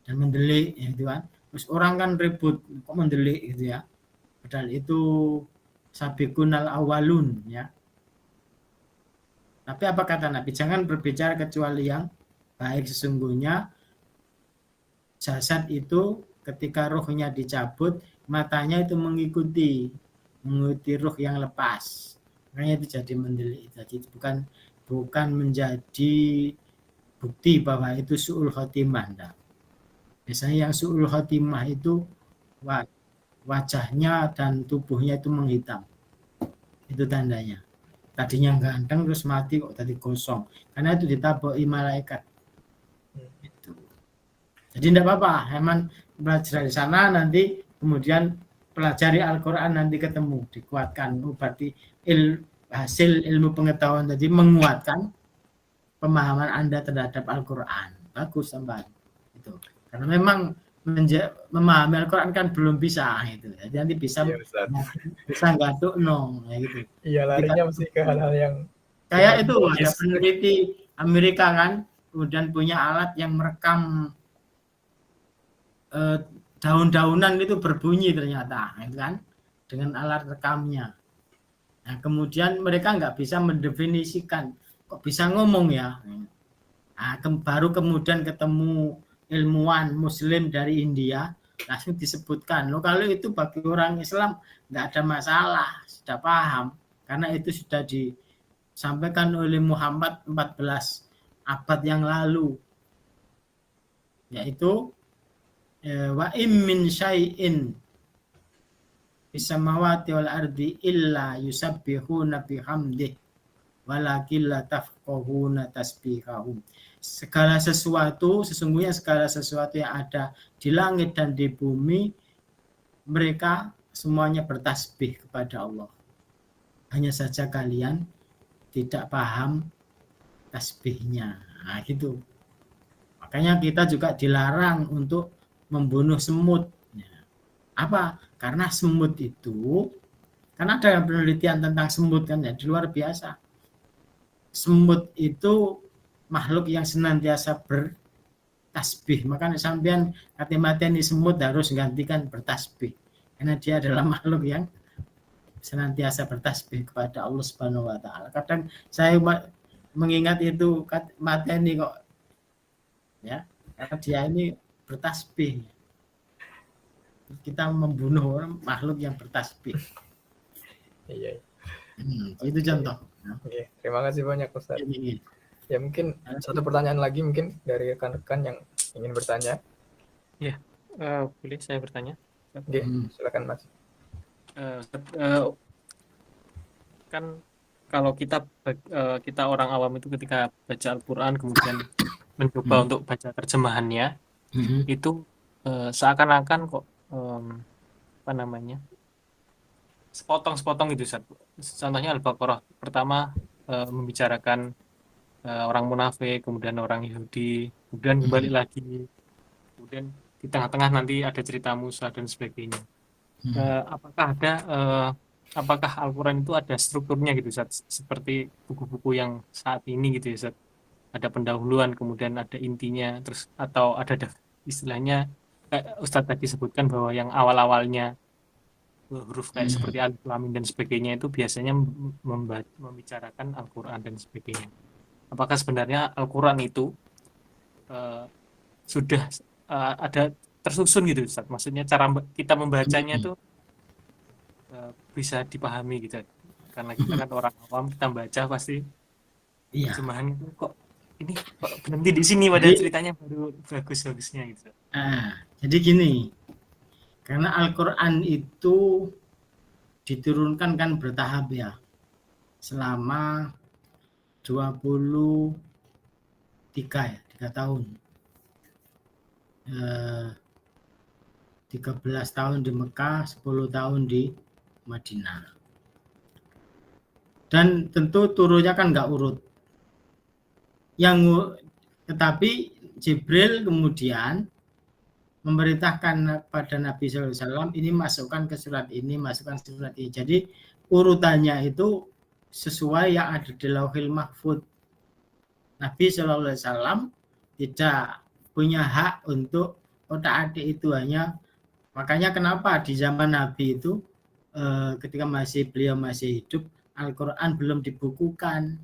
dan mendelik, gitu kan. Terus orang kan ribut, kok mendelik gitu ya. Padahal itu sabiqunal awalun, ya. Tapi apa kata Nabi? Jangan berbicara kecuali yang baik. Sesungguhnya jasad itu ketika rohnya dicabut, matanya itu mengikuti roh yang lepas. Makanya itu jadi mendelik. Jadi bukan menjadi bukti bahwa itu su'ul khotimah. Nah, biasanya yang su'ul khotimah itu wajahnya dan tubuhnya itu menghitam. Itu tandanya. Tadinya ganteng terus mati kok tadi kosong. Karena itu ditaboki malaikat. Itu. Jadi tidak apa-apa. Heman belajar di sana, nanti kemudian pelajari Al-Quran, nanti ketemu, dikuatkan. Berarti hasil ilmu pengetahuan tadi menguatkan pemahaman Anda terhadap Al-Quran. Bagus tambahan. Itu. Karena memang memahami Al-Quran kan belum bisa gitu. Jadi nanti bisa nggatuk ya gitu. Iya, larinya mesti ke hal-hal yang kayak itu ada peneliti Amerika kan, kemudian punya alat yang merekam daun-daunan itu berbunyi ternyata, gitu kan, dengan alat rekamnya. Nah, kemudian mereka nggak bisa mendefinisikan, kok bisa ngomong ya. Nah, baru kemudian ketemu ilmuwan Muslim dari India, langsung disebutkan, loh kalau itu bagi orang Islam nggak ada masalah, sudah paham, karena itu sudah disampaikan oleh Muhammad 14 abad yang lalu, yaitu wa min syai'in bisamawati wal ardi illa yusabbihuna bihamdih walakin la tafqahuna tasbihahum. Sesungguhnya segala sesuatu yang ada di langit dan di bumi, mereka semuanya bertasbih kepada Allah. Hanya saja kalian tidak paham tasbihnya. Nah, gitu. Makanya kita juga dilarang untuk membunuh semut. Apa? Karena semut itu, kan ada penelitian tentang semut kan ya, di luar biasa. Semut itu makhluk yang senantiasa bertasbih. Makanya sampean mati semut harus gantikan bertasbih. Karena dia adalah makhluk yang senantiasa bertasbih kepada Allah Subhanahu wa taala. Kadang saya mengingat itu mateni kok. Ya, karena dia ini bertasbih. Kita membunuh orang makhluk yang bertasbih. Iya. Itu contoh. Oke, terima kasih banyak Ustaz. Ya mungkin satu pertanyaan lagi mungkin dari rekan-rekan yang ingin bertanya. Boleh saya bertanya? Oke, silakan Mas. Kan kalau kita orang awam itu ketika baca Al-Quran kemudian mencoba untuk baca terjemahannya itu seakan-akan kok apa namanya sepotong-sepotong gitu Ustaz. Contohnya Al-Baqarah pertama membicarakan orang munafik, kemudian orang Yahudi, kemudian kembali lagi, kemudian di tengah-tengah nanti ada cerita Musa dan sebagainya. Apakah Al-Quran itu ada strukturnya gitu Ustaz? Seperti buku-buku yang saat ini gitu ya Ustaz. Ada pendahuluan, kemudian ada intinya, terus atau ada istilahnya Ustadz tadi sebutkan bahwa yang awal-awalnya huruf kayak seperti alif lam mim dan sebagainya itu biasanya membicarakan Al-Quran dan sebagainya. Apakah sebenarnya Al-Quran itu sudah ada tersusun gitu Ustaz? Maksudnya cara kita membacanya tuh bisa dipahami gitu. Karena kita kan orang awam, kita baca pasti terjemahannya itu kok ini kok berhenti di sini padahal ceritanya baru bagus-bagusnya gitu. Jadi gini, karena Al-Quran itu diturunkan kan bertahap ya, selama 23 tahun. 13 tahun di Mekah, 10 tahun di Madinah. Dan tentu turunnya kan nggak urut. Tetapi Jibril kemudian memerintahkan pada Nabi SAW ini masukkan ke surat ini, masukkan surat ini. Jadi urutannya itu sesuai yang ada di Lauhil Mahfuz. Nabi SAW tidak punya hak untuk otak-atik itu, hanya makanya kenapa di zaman Nabi itu ketika beliau masih hidup Al-Quran belum dibukukan,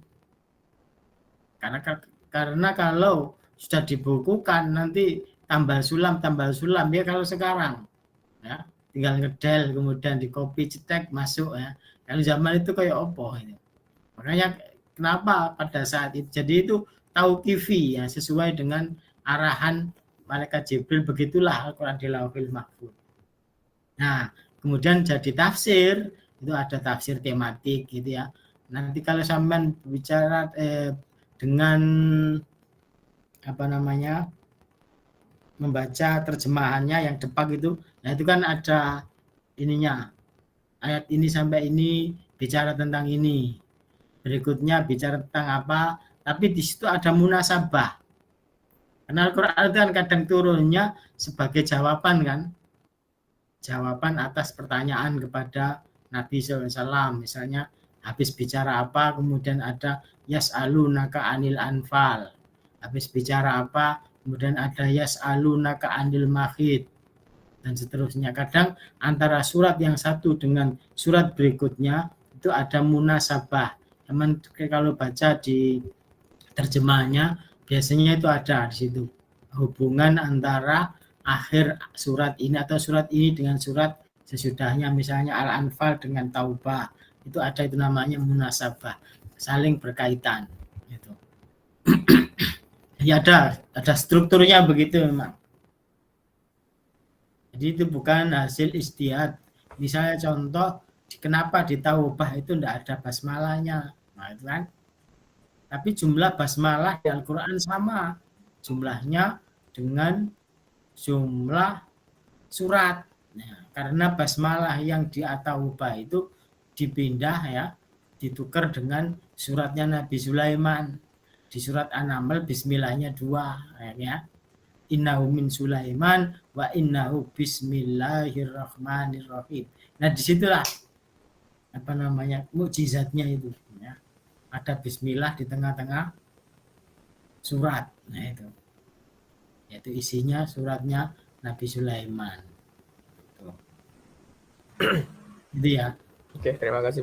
karena kalau sudah dibukukan nanti tambal sulam ya. Kalau sekarang ya tinggal ngedel kemudian di copy cetek masuk ya. Kalau zaman itu kayak opo itu. Makanya kenapa pada saat itu jadi itu tauqifi ya, sesuai dengan arahan malaikat Jibril, begitulah Al-Quran di Lauhil Mahfuz. Nah, kemudian jadi tafsir, itu ada tafsir tematik gitu ya. Nanti kalau sampean bicara dengan membaca terjemahannya yang depak itu, nah itu kan ada ininya, ayat ini sampai ini bicara tentang ini, berikutnya bicara tentang apa, tapi di situ ada munasabah. Karena Al-Quran itu kan kadang turunnya sebagai jawaban kan, jawaban atas pertanyaan kepada Nabi SAW. Misalnya habis bicara apa, kemudian ada yas'alunaka anil anfal. Habis bicara apa, kemudian ada yas'alunaka anil mahid, dan seterusnya. Kadang antara surat yang satu dengan surat berikutnya itu ada munasabah. Teman kalau baca di terjemahnya biasanya itu ada di situ hubungan antara akhir surat ini atau surat ini dengan surat sesudahnya, misalnya Al-Anfal dengan Taubah, itu ada itu namanya munasabah, saling berkaitan gitu. Ya ada strukturnya begitu memang. Jadi itu bukan hasil ijtihad. Misalnya contoh, kenapa di Taubah itu tidak ada basmalahnya, nah itu kan. Tapi jumlah basmalah di Al-Quran sama jumlahnya dengan jumlah surat. Nah, karena basmalah yang di At-Taubah itu dipindah ya, ditukar dengan suratnya Nabi Sulaiman. Di surat An-Naml bismillahnya 2 ya. Innahu min Sulaiman wa innahu bismillahirrahmanirrahim. Nah, disitulah mukjizatnya itu ya. Ada bismillah di tengah-tengah surat. Nah itu. Yaitu isinya suratnya Nabi Sulaiman. Itu ya. Oke, terima kasih.